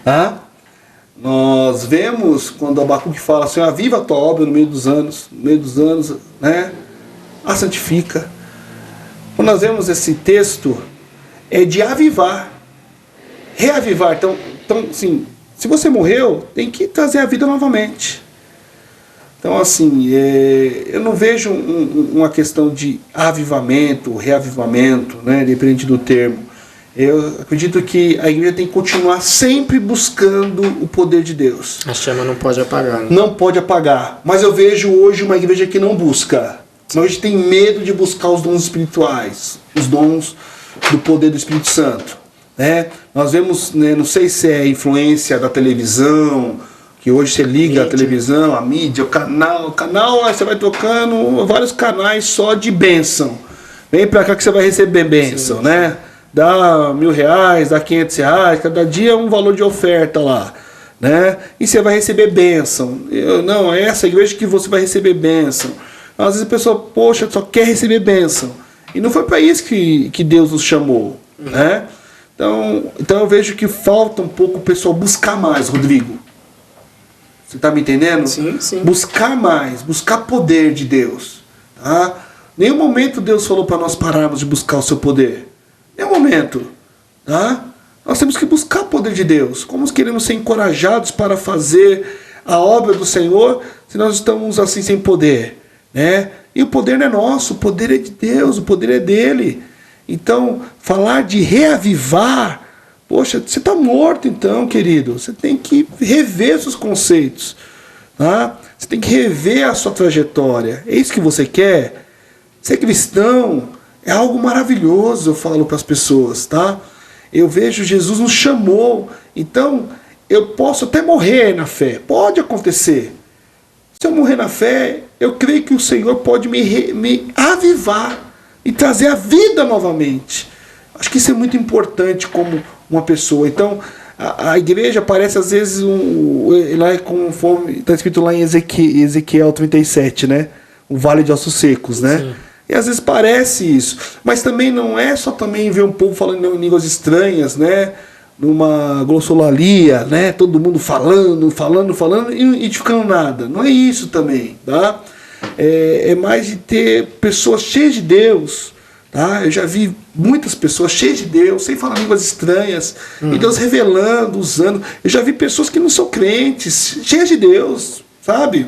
Tá? Nós vemos quando Abacuque fala assim, aviva a tua obra no meio dos anos, né? A santifica. Quando nós vemos esse texto, é de avivar, reavivar. Então assim, se você morreu, tem que trazer a vida novamente. Então, assim, eu não vejo uma questão de avivamento, reavivamento, né, dependente do termo. Eu acredito que a igreja tem que continuar sempre buscando o poder de Deus. A chama não pode apagar, né? Não pode apagar. Mas eu vejo hoje uma igreja que não busca. Uma igreja que tem medo de buscar os dons espirituais, os dons do poder do Espírito Santo. Né? Nós vemos, né, não sei se é influência da televisão, que hoje você liga a televisão, a mídia, o canal, aí você vai tocando vários canais só de bênção. Vem pra cá que você vai receber bênção, sim, né? Dá R$1.000, dá R$500, cada dia é um valor de oferta lá, né? E você vai receber bênção. Não, é essa igreja que você vai receber bênção. Às vezes a pessoa, poxa, só quer receber bênção. E não foi para isso que Deus nos chamou, né? Então eu vejo que falta um pouco o pessoal buscar mais, Rodrigo. Você está me entendendo? Sim, sim. Buscar mais, buscar poder de Deus. Tá? Nenhum momento Deus falou para nós pararmos de buscar o seu poder. Nenhum momento. Tá? Nós temos que buscar o poder de Deus. Como queremos ser encorajados para fazer a obra do Senhor se nós estamos assim sem poder? Né? E o poder não é nosso, o poder é de Deus, o poder é dele. Então, falar de reavivar, poxa, você está morto então, querido. Você tem que rever seus conceitos. Tá? Você tem que rever a sua trajetória. É isso que você quer? Ser cristão é algo maravilhoso, eu falo para as pessoas. Tá? Eu vejo Jesus nos chamou. Então, eu posso até morrer na fé. Pode acontecer. Se eu morrer na fé, eu creio que o Senhor pode me avivar e trazer a vida novamente. Acho que isso é muito importante como uma pessoa. Então, a igreja parece às vezes lá conforme está escrito lá em Ezequiel 37, né? O vale de ossos secos, né? Sim. E às vezes parece isso. Mas também não é só também ver um povo falando em línguas estranhas, né? Numa glossolalia, né? Todo mundo falando e ficando nada. Não é isso também, tá? É mais de ter pessoas cheias de Deus, tá? Eu já vi muitas pessoas cheias de Deus, sem falar línguas estranhas, e Deus revelando, usando. Eu já vi pessoas que não são crentes, cheias de Deus, sabe?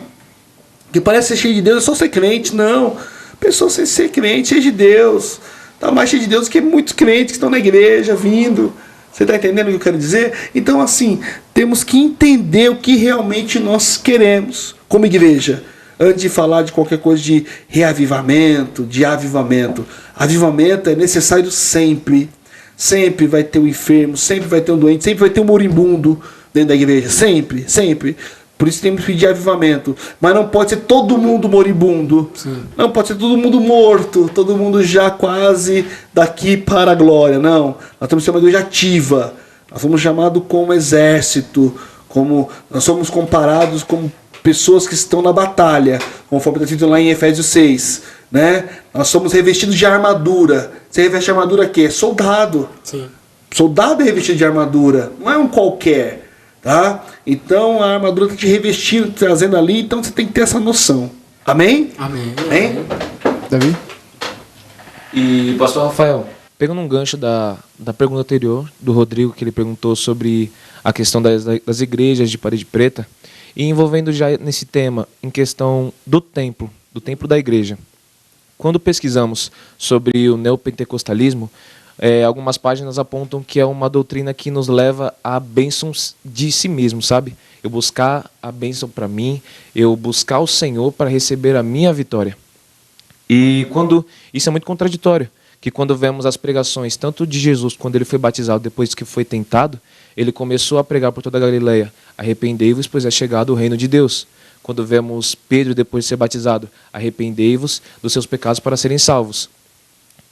Que parece ser cheio de Deus, é só ser crente. Não, pessoas sem ser crente, cheias de Deus, tá mais cheio de Deus que muitos crentes que estão na igreja, vindo. Você está entendendo o que eu quero dizer? Então, assim, temos que entender o que realmente nós queremos como igreja, antes de falar de qualquer coisa de reavivamento, de avivamento. Avivamento é necessário sempre. Sempre vai ter um enfermo, sempre vai ter um doente, sempre vai ter um moribundo dentro da igreja. Sempre, sempre. Por isso temos que pedir avivamento. Mas não pode ser todo mundo moribundo. Sim. Não pode ser todo mundo morto, todo mundo já quase daqui para a glória. Não. Nós temos que ser uma igreja ativa. Nós somos chamados como exército, nós somos comparados como pessoas que estão na batalha, conforme está escrito lá em Efésios 6. Né? Nós somos revestidos de armadura. Você reveste armadura aqui? É soldado. Sim. Soldado é revestido de armadura, não é um qualquer. Tá? Então a armadura está te revestindo, trazendo ali, então você tem que ter essa noção. Amém? Amém. Amém? Davi? E pastor Rafael, pegando um gancho da pergunta anterior do Rodrigo, que ele perguntou sobre a questão das igrejas de parede preta, e envolvendo já nesse tema, em questão do templo da igreja. Quando pesquisamos sobre o neopentecostalismo, algumas páginas apontam que é uma doutrina que nos leva a bênçãos de si mesmo, sabe? Eu buscar a bênção para mim, eu buscar o Senhor para receber a minha vitória. E isso é muito contraditório, que quando vemos as pregações, tanto de Jesus, quando ele foi batizado, depois que foi tentado, ele começou a pregar por toda a Galileia: arrependei-vos, pois é chegado o reino de Deus. Quando vemos Pedro, depois de ser batizado: arrependei-vos dos seus pecados para serem salvos.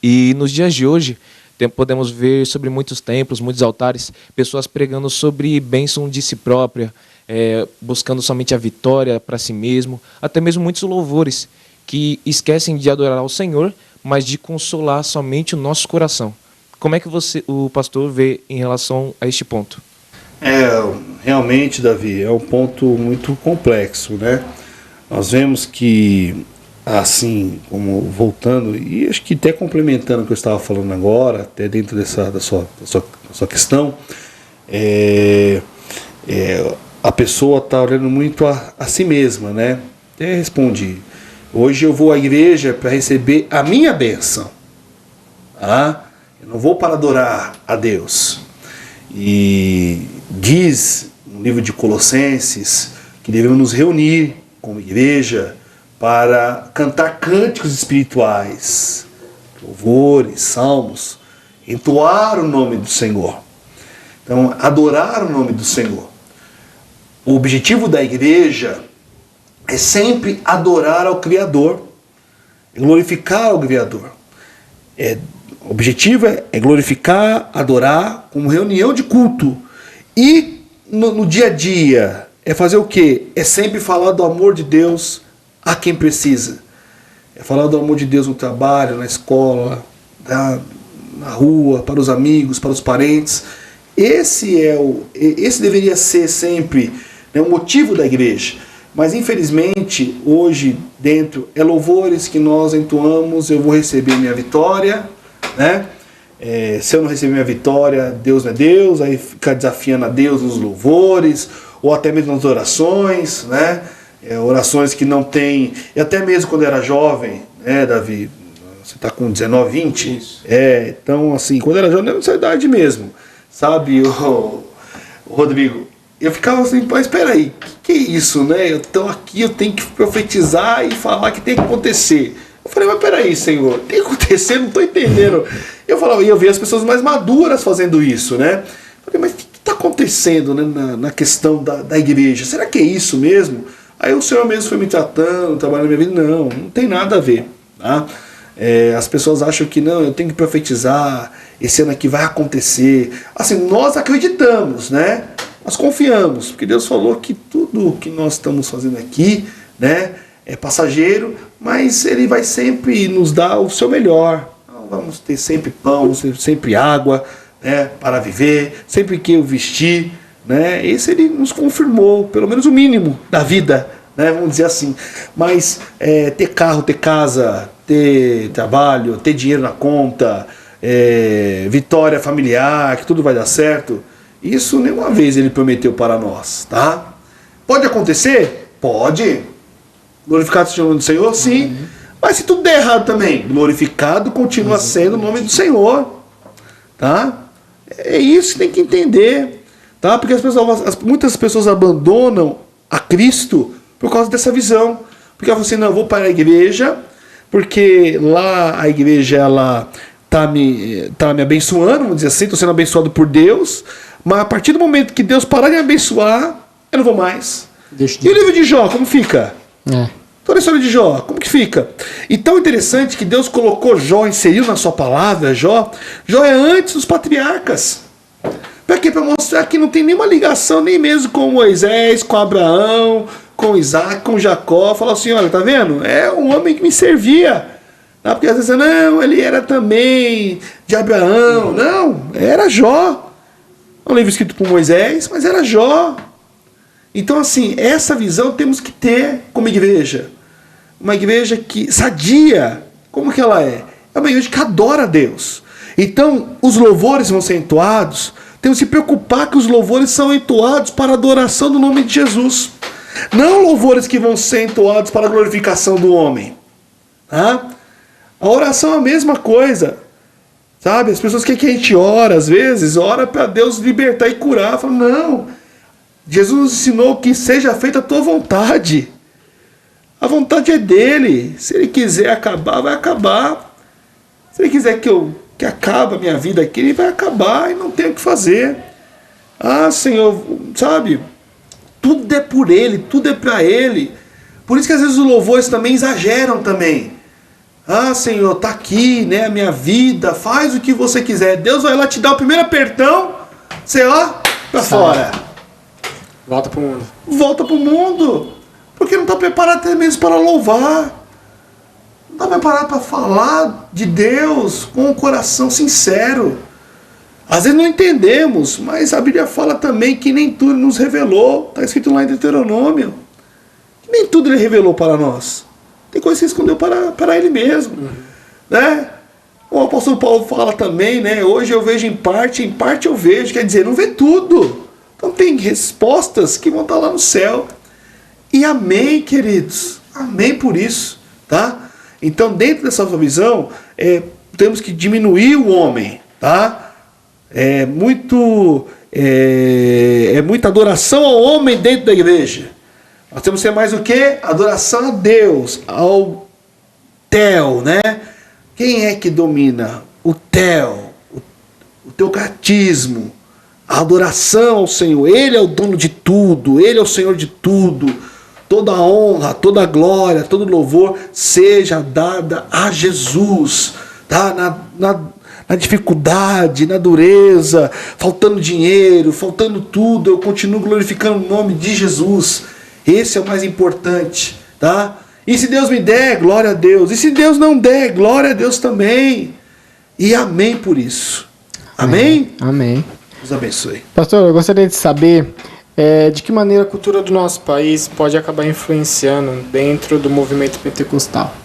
E nos dias de hoje, podemos ver sobre muitos templos, muitos altares, pessoas pregando sobre bênção de si própria, buscando somente a vitória para si mesmo, até mesmo muitos louvores que esquecem de adorar ao Senhor, mas de consolar somente o nosso coração. Como é que o pastor vê em relação a este ponto? Realmente, Davi, é um ponto muito complexo, né? Nós vemos que, assim, como voltando, e acho que até complementando o que eu estava falando agora, até dentro da sua questão, a pessoa está olhando muito a si mesma, né? Até respondi: hoje eu vou à igreja para receber a minha bênção. Eu não vou para adorar a Deus. E diz no livro de Colossenses que devemos nos reunir como igreja para cantar cânticos espirituais, louvores, salmos, entoar o nome do Senhor. Então, adorar o nome do Senhor. O objetivo da igreja é sempre adorar ao Criador, glorificar o Criador. O objetivo é glorificar, adorar, como reunião de culto. E no dia a dia, é fazer o quê? É sempre falar do amor de Deus a quem precisa. É falar do amor de Deus no trabalho, na escola, na rua, para os amigos, para os parentes. Esse deveria ser sempre, né, o motivo da igreja. Mas infelizmente, hoje dentro é louvores que nós entoamos, eu vou receber minha vitória, né? Se eu não receber minha vitória, Deus não é Deus, aí fica desafiando a Deus nos louvores, ou até mesmo nas orações, né? Orações que não tem, e até mesmo quando era jovem, né, Davi? Você está com 19, 20? Isso. Então assim, quando era jovem, não é nessa idade mesmo, sabe, o Rodrigo? Eu ficava assim, mas espera aí, que é isso, né? Eu estou aqui, eu tenho que profetizar e falar que tem que acontecer. Eu falei, mas peraí, Senhor, tem que acontecer, não estou entendendo. Eu falava, e eu via as pessoas mais maduras fazendo isso, né? Eu falei, mas o que está acontecendo, né, na questão da igreja? Será que é isso mesmo? Aí o Senhor mesmo foi me tratando, trabalhando na minha vida. Não tem nada a ver, tá? As pessoas acham que não, eu tenho que profetizar, esse ano aqui vai acontecer. Assim, nós acreditamos, né? Nós confiamos, porque Deus falou que tudo que nós estamos fazendo aqui, né, é passageiro, mas Ele vai sempre nos dar o seu melhor. Então, vamos ter sempre pão, sempre água, né, para viver, sempre que eu vestir, né? Esse Ele nos confirmou, pelo menos o mínimo da vida, né, vamos dizer assim. Mas ter carro, ter casa, ter trabalho, ter dinheiro na conta, vitória familiar, que tudo vai dar certo, isso nenhuma vez Ele prometeu para nós, tá? Pode acontecer? Pode. Glorificado seja o nome do Senhor? Sim. Uhum. Mas se tudo der errado também, glorificado continua sendo o nome do Senhor, tá? É isso que tem que entender, tá? Porque muitas pessoas abandonam a Cristo por causa dessa visão. Porque ela fala assim, não, eu vou para a igreja, porque lá a igreja ela tá me abençoando, vamos dizer assim, estou sendo abençoado por Deus, mas a partir do momento que Deus parar de me abençoar, eu não vou mais. E o livro de Jó, como fica? Toda a história de Jó, como que fica? E tão interessante que Deus colocou Jó, inseriu na sua palavra, Jó é antes dos patriarcas. Para quê? Para mostrar que não tem nenhuma ligação, nem mesmo com Moisés, com Abraão, com Isaac, com Jacó. Fala assim, olha, tá vendo? É um homem que me servia. Porque às vezes, não, ele era também de Abraão. Não, era Jó. Um livro escrito por Moisés, mas era Jó. Então, assim, essa visão temos que ter como igreja. Uma igreja que sadia. Como que ela é? É uma igreja que adora a Deus. Então, os louvores vão ser entoados. Temos que se preocupar que os louvores são entoados para a adoração do nome de Jesus. Não louvores que vão ser entoados para a glorificação do homem. Tá? A oração é a mesma coisa. Sabe? As pessoas que a gente ora, às vezes, ora para Deus libertar e curar. Fala, não. Jesus nos ensinou que seja feita a tua vontade. A vontade é dele. Se ele quiser acabar, vai acabar. Se ele quiser que acabe a minha vida aqui, ele vai acabar e não tem o que fazer. Ah, Senhor, sabe? Tudo é por ele, tudo é para ele. Por isso que às vezes os louvores também exageram também. Ah, Senhor, tá aqui, né, a minha vida, faz o que você quiser. Deus vai lá te dar o primeiro apertão, você ó, pra fora. Volta pro mundo. Volta pro mundo. Porque não está preparado até mesmo para louvar. Não está preparado para falar de Deus com um coração sincero. Às vezes não entendemos, mas a Bíblia fala também que nem tudo nos revelou. Está escrito lá em Deuteronômio. Nem tudo ele revelou para nós. Tem coisa que ele escondeu para ele mesmo. Né? O apóstolo Paulo fala também, né? Hoje eu vejo em parte eu vejo. Quer dizer, não vê tudo. Então tem respostas que vão estar lá no céu. E amém, queridos. Amém por isso. Tá? Então, dentro dessa visão, temos que diminuir o homem. tá? É muita adoração ao homem dentro da igreja. Nós temos que ser mais o quê? Adoração a Deus, ao Theo, né? Quem é que domina? O Theo, o teocratismo, a adoração ao Senhor. Ele é o dono de tudo, Ele é o Senhor de tudo. Toda a honra, toda a glória, todo louvor seja dada a Jesus, tá? Na dificuldade, na dureza, faltando dinheiro, faltando tudo, eu continuo glorificando o nome de Jesus. Esse é o mais importante, tá? E se Deus me der, glória a Deus. E se Deus não der, glória a Deus também. E amém por isso. Amém? Amém. Deus abençoe. Pastor, eu gostaria de saber de que maneira a cultura do nosso país pode acabar influenciando dentro do movimento pentecostal.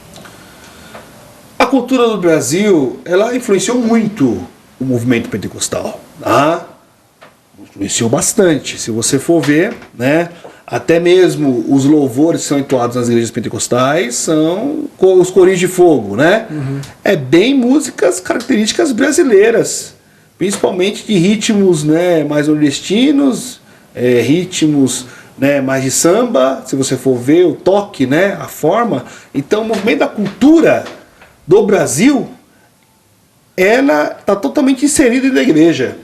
A cultura do Brasil, ela influenciou muito o movimento pentecostal, tá? Influenciou bastante. Se você for ver, né? Até mesmo os louvores que são entoados nas igrejas pentecostais são os corinhos de fogo, né? Uhum. É bem músicas características brasileiras, principalmente de ritmos, né, mais nordestinos, ritmos, né, mais de samba, se você for ver o toque, né, a forma. Então o movimento da cultura do Brasil, ela está totalmente inserida dentro da igreja.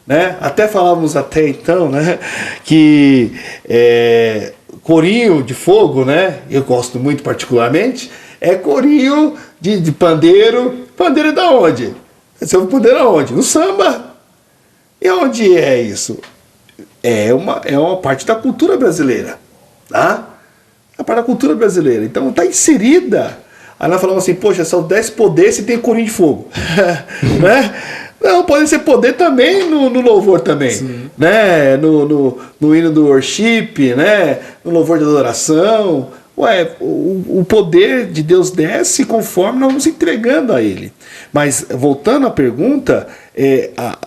Né? Até falávamos até então, né, que corinho de fogo, né, eu gosto muito particularmente, é corinho de pandeiro. Pandeiro da onde? Você ouve pandeiro aonde? No samba. E onde é isso? É uma parte da cultura brasileira, tá? É a parte da cultura brasileira. Então está inserida. Aí nós falamos assim, poxa, só 10 poder se tem corinho de fogo. Né? Não, pode ser poder também no louvor também. Sim. Né? No hino do worship, né? No louvor de adoração. O poder de Deus desce conforme nós vamos entregando a Ele. Mas, voltando à pergunta,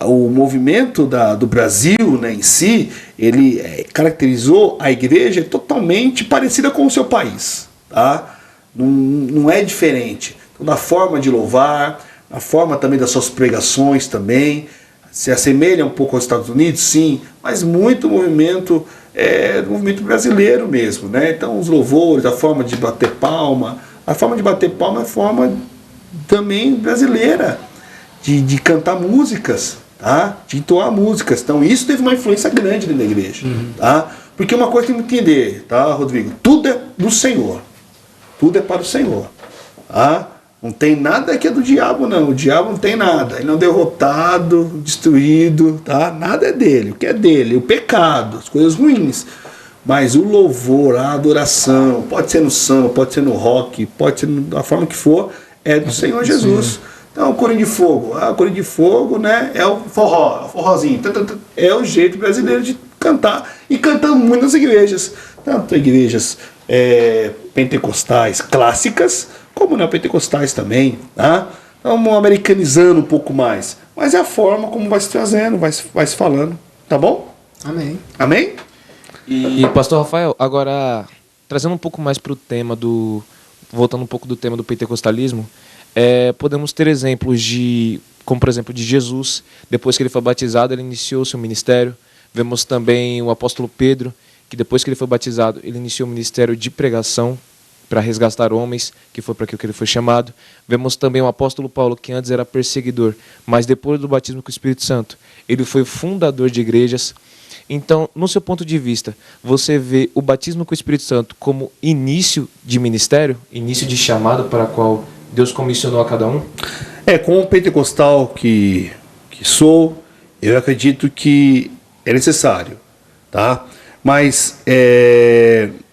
o movimento do Brasil, né, em si, ele caracterizou a igreja totalmente parecida com o seu país. Tá? Não é diferente. Então, na forma de louvar, na forma também das suas pregações também, se assemelha um pouco aos Estados Unidos, sim, mas muito movimento brasileiro mesmo, né? Então os louvores, a forma de bater palma, é forma também brasileira de cantar músicas, tá? De entoar músicas. Então isso teve uma influência grande dentro da igreja, tá? Porque uma coisa tem que entender, tá, Rodrigo? Tudo é do Senhor, tudo é para o Senhor, tá? Não tem nada que é do diabo, não. O diabo não tem nada. Ele não é derrotado, destruído, tá? Nada é dele. O que é dele? O pecado, as coisas ruins. Mas o louvor, a adoração, pode ser no samba, pode ser no rock, pode ser da forma que for, é do Senhor Jesus. Então, o corinho de fogo. O corinho de fogo, né? É o forró, o forrozinho. É o jeito brasileiro de cantar. E cantamos muito nas igrejas. Tanto igrejas pentecostais clássicas, como neopentecostais também, tá? Estamos americanizando um pouco mais. Mas é a forma como vai se trazendo, vai se falando, tá bom? Amém. Amém? E pastor Rafael, agora trazendo um pouco mais para o tema voltando um pouco do tema do pentecostalismo, podemos ter exemplos como por exemplo de Jesus, depois que ele foi batizado, ele iniciou seu ministério. Vemos também o apóstolo Pedro, que depois que ele foi batizado, ele iniciou o ministério de pregação, para resgatar homens, que foi para aquilo que ele foi chamado. Vemos também o apóstolo Paulo, que antes era perseguidor, mas depois do batismo com o Espírito Santo, ele foi fundador de igrejas. Então, no seu ponto de vista, você vê o batismo com o Espírito Santo como início de ministério, início de chamado para o qual Deus comissionou a cada um? Como pentecostal que sou, eu acredito que é necessário, tá? Mas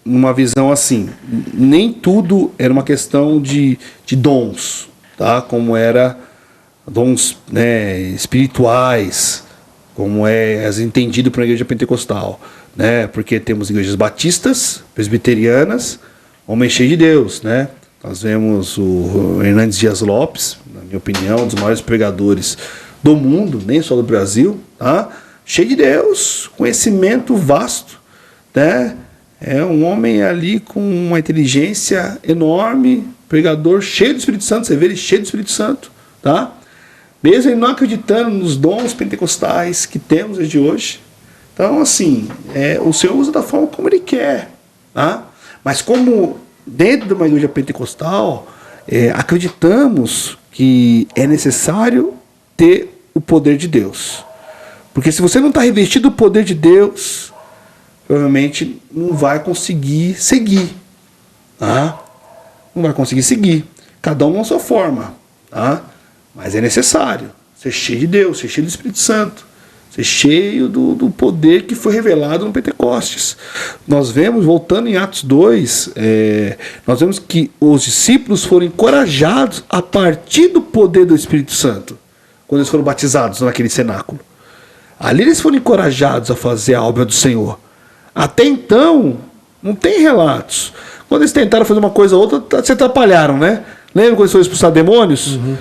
numa visão assim, nem tudo era uma questão de dons, tá? Como era dons, né, espirituais, como é entendido para a igreja pentecostal, né? Porque temos igrejas batistas, presbiterianas, homens cheios de Deus, né? Nós vemos o Hernandes Dias Lopes, na minha opinião, um dos maiores pregadores do mundo, nem só do Brasil, tá? Cheio de Deus, conhecimento vasto, né? É um homem ali com uma inteligência enorme, pregador cheio do Espírito Santo, você vê ele cheio do Espírito Santo, tá? mesmo ele não acreditando nos dons pentecostais que temos desde hoje. Então, assim, o Senhor usa da forma como Ele quer. Tá? Mas como dentro de uma igreja pentecostal, acreditamos que é necessário ter o poder de Deus. Porque se você não está revestido do poder de Deus, provavelmente não vai conseguir seguir. Tá? Não vai conseguir seguir. Cada um na sua forma. Tá? Mas é necessário ser cheio de Deus, ser cheio do Espírito Santo, ser cheio do poder que foi revelado no Pentecostes. Nós vemos, voltando em Atos 2, nós vemos que os discípulos foram encorajados a partir do poder do Espírito Santo, quando eles foram batizados naquele cenáculo. Ali eles foram encorajados a fazer a obra do Senhor. Até então, não tem relatos. Quando eles tentaram fazer uma coisa ou outra, se atrapalharam, né? Lembra quando eles foram expulsar demônios? Uhum.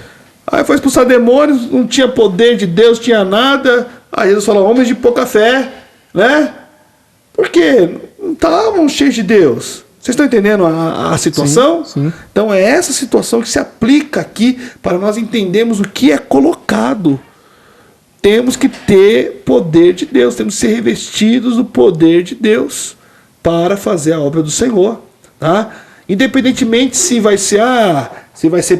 Aí foi expulsar demônios, não tinha poder de Deus, tinha nada. Aí Jesus falou, homens de pouca fé, né? Por quê? Não estavam cheios de Deus. Vocês estão entendendo a situação? Sim, sim. Então é essa situação que se aplica aqui para nós entendermos o que é colocado. Temos que ter poder de Deus, temos que ser revestidos do poder de Deus para fazer a obra do Senhor. Tá? Independentemente se vai ser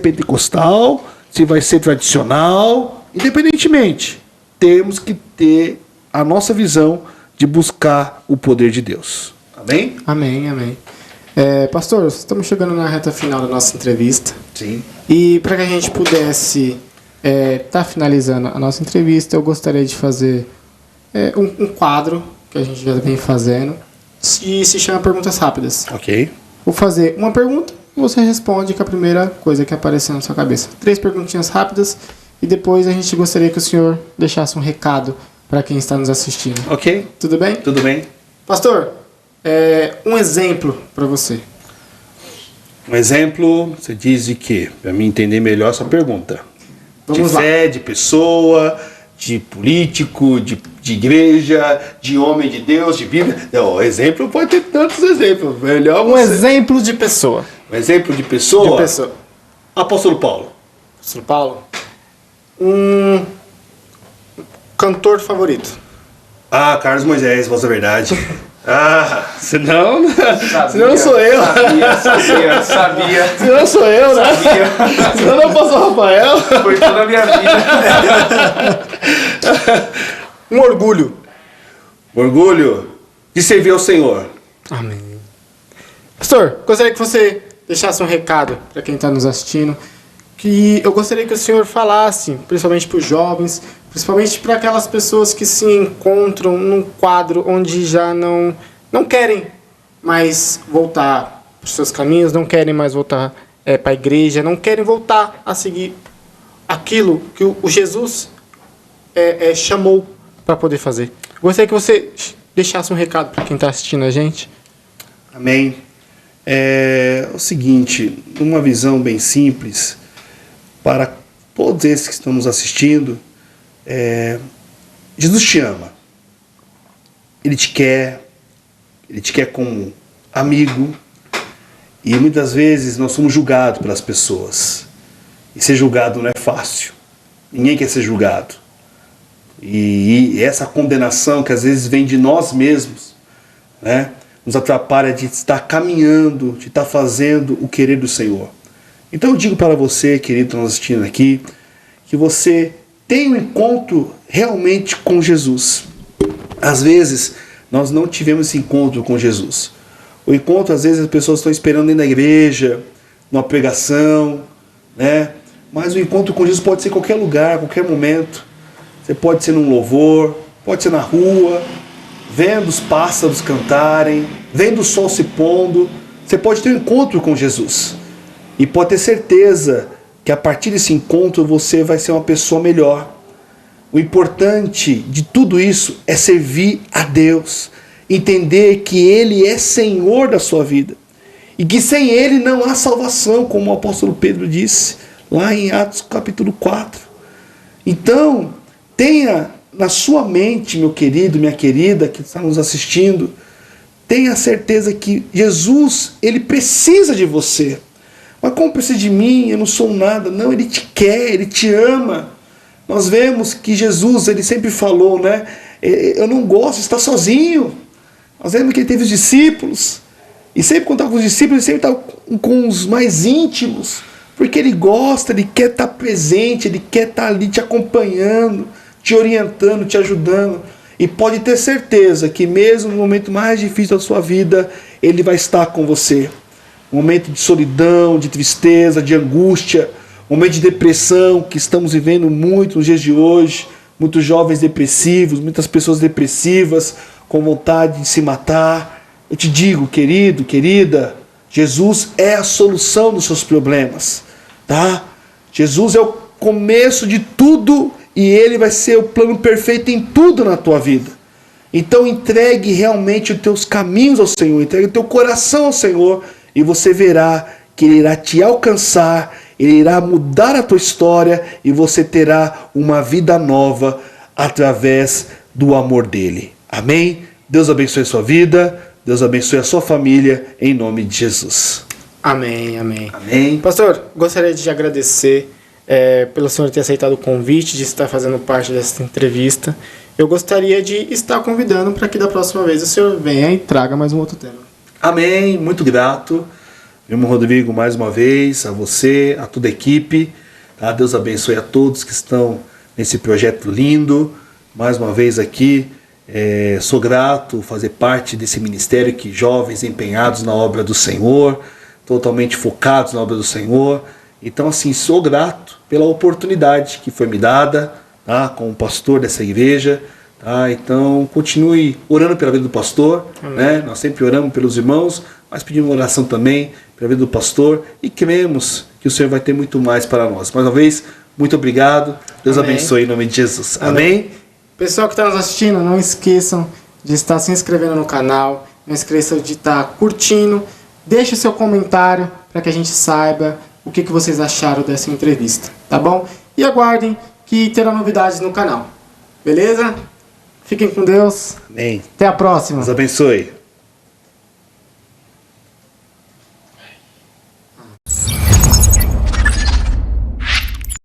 pentecostal, se vai ser tradicional, independentemente, temos que ter a nossa visão de buscar o poder de Deus. Amém? Amém, amém. Pastor, estamos chegando na reta final da nossa entrevista. Sim. E para que a gente pudesse estar finalizando a nossa entrevista, eu gostaria de fazer um quadro que a gente já vem fazendo e se chama Perguntas Rápidas. Ok. Vou fazer uma pergunta e você responde com a primeira coisa que aparecer na sua cabeça. 3 perguntinhas rápidas e depois a gente gostaria que o senhor deixasse um recado para quem está nos assistindo. Ok. Tudo bem? Tudo bem. Pastor, um exemplo para você. Um exemplo, você diz de quê? Para mim entender melhor essa pergunta. Vamos de lá. fé, de pessoa, de político, de igreja, de homem de Deus, de Bíblia. Não, exemplo pode ter tantos exemplos. Melhor Um exemplo de pessoa. Um exemplo de pessoa? De pessoa. Apóstolo Paulo. Apóstolo Paulo. Um cantor favorito. Ah, Carlos Moisés, voz da verdade. Senão sou eu. Sabia. Senão sou eu, né? Sabia. Senão não posso Rafael. Foi toda a minha vida. Um orgulho. Orgulho de servir ao Senhor. Amém. Pastor, gostaria que você deixasse um recado para quem está nos assistindo. Que eu gostaria que o senhor falasse, principalmente para os jovens, principalmente para aquelas pessoas que se encontram num quadro onde já não querem mais voltar para os seus caminhos, não querem mais voltar para a igreja, não querem voltar a seguir aquilo que o Jesus chamou para poder fazer. Gostaria que você deixasse um recado para quem está assistindo a gente. Amém. É o seguinte, uma visão bem simples, para todos esses que estão nos assistindo, Jesus te ama. Ele te quer como amigo, e muitas vezes nós somos julgados pelas pessoas. E ser julgado não é fácil. Ninguém quer ser julgado. E essa condenação que às vezes vem de nós mesmos, né, nos atrapalha de estar caminhando, de estar fazendo o querer do Senhor. Então eu digo para você, querido, que está nos assistindo aqui, que você tenha um encontro realmente com Jesus. Às vezes nós não tivemos esse encontro com Jesus. O encontro, às vezes, as pessoas estão esperando dentro da igreja, numa pregação, né? Mas o encontro com Jesus pode ser em qualquer lugar, qualquer momento. Você pode ser num louvor, pode ser na rua, vendo os pássaros cantarem, vendo o sol se pondo. Você pode ter um encontro com Jesus. E pode ter certeza que a partir desse encontro você vai ser uma pessoa melhor. O importante de tudo isso é servir a Deus. Entender que Ele é Senhor da sua vida. E que sem Ele não há salvação, como o apóstolo Pedro disse, lá em Atos capítulo 4. Então, tenha na sua mente, meu querido, minha querida, que está nos assistindo, tenha certeza que Jesus, Ele precisa de você. Mas como precisa de mim? Eu não sou nada. Não, Ele te quer, Ele te ama. nós vemos que Jesus, ele sempre falou, né? Eu não gosto de estar sozinho. Nós vemos que ele teve os discípulos. E sempre quando estava com os discípulos, ele sempre estava com os mais íntimos. Porque ele gosta, ele quer estar presente, ele quer estar ali te acompanhando, te orientando, te ajudando. E pode ter certeza que mesmo no momento mais difícil da sua vida, ele vai estar com você. Momento de solidão, de tristeza, de angústia, momento de depressão que estamos vivendo muito nos dias de hoje. Muitos jovens depressivos, muitas pessoas depressivas, com vontade de se matar. Eu te digo, querido, querida, Jesus é a solução dos seus problemas, tá? Jesus é o começo de tudo e ele vai ser o plano perfeito em tudo na tua vida. Então entregue realmente os teus caminhos ao Senhor, entregue o teu coração ao Senhor e você verá que ele irá te alcançar, ele irá mudar a tua história e você terá uma vida nova através do amor dele. Amém? Deus abençoe a sua vida, Deus abençoe a sua família, em nome de Jesus. Amém, amém. Amém. Pastor, gostaria de agradecer pelo senhor ter aceitado o convite de estar fazendo parte dessa entrevista. Eu gostaria de estar convidando para que da próxima vez o senhor venha e traga mais um outro tema. Amém, muito grato. Irmão Rodrigo, mais uma vez, a você, a toda a equipe. Tá? Deus abençoe a todos que estão nesse projeto lindo. Mais uma vez aqui, sou grato fazer parte desse ministério que jovens empenhados na obra do Senhor, totalmente focados na obra do Senhor. Então, assim, sou grato pela oportunidade que foi me dada, tá? Como pastor dessa igreja. Tá? Então, continue orando pela vida do pastor. Né? Nós sempre oramos pelos irmãos, mas pedimos oração também pela vida do pastor e cremos que o Senhor vai ter muito mais para nós. Mais uma vez, muito obrigado. Deus Amém. abençoe em nome de Jesus. Amém. Amém? Pessoal que está nos assistindo, não esqueçam de estar se inscrevendo no canal, não esqueçam de estar curtindo, deixe o seu comentário para que a gente saiba o que vocês acharam dessa entrevista, tá bom? E aguardem que terá novidades no canal, beleza? Fiquem com Deus, Amém. até a próxima. Deus abençoe.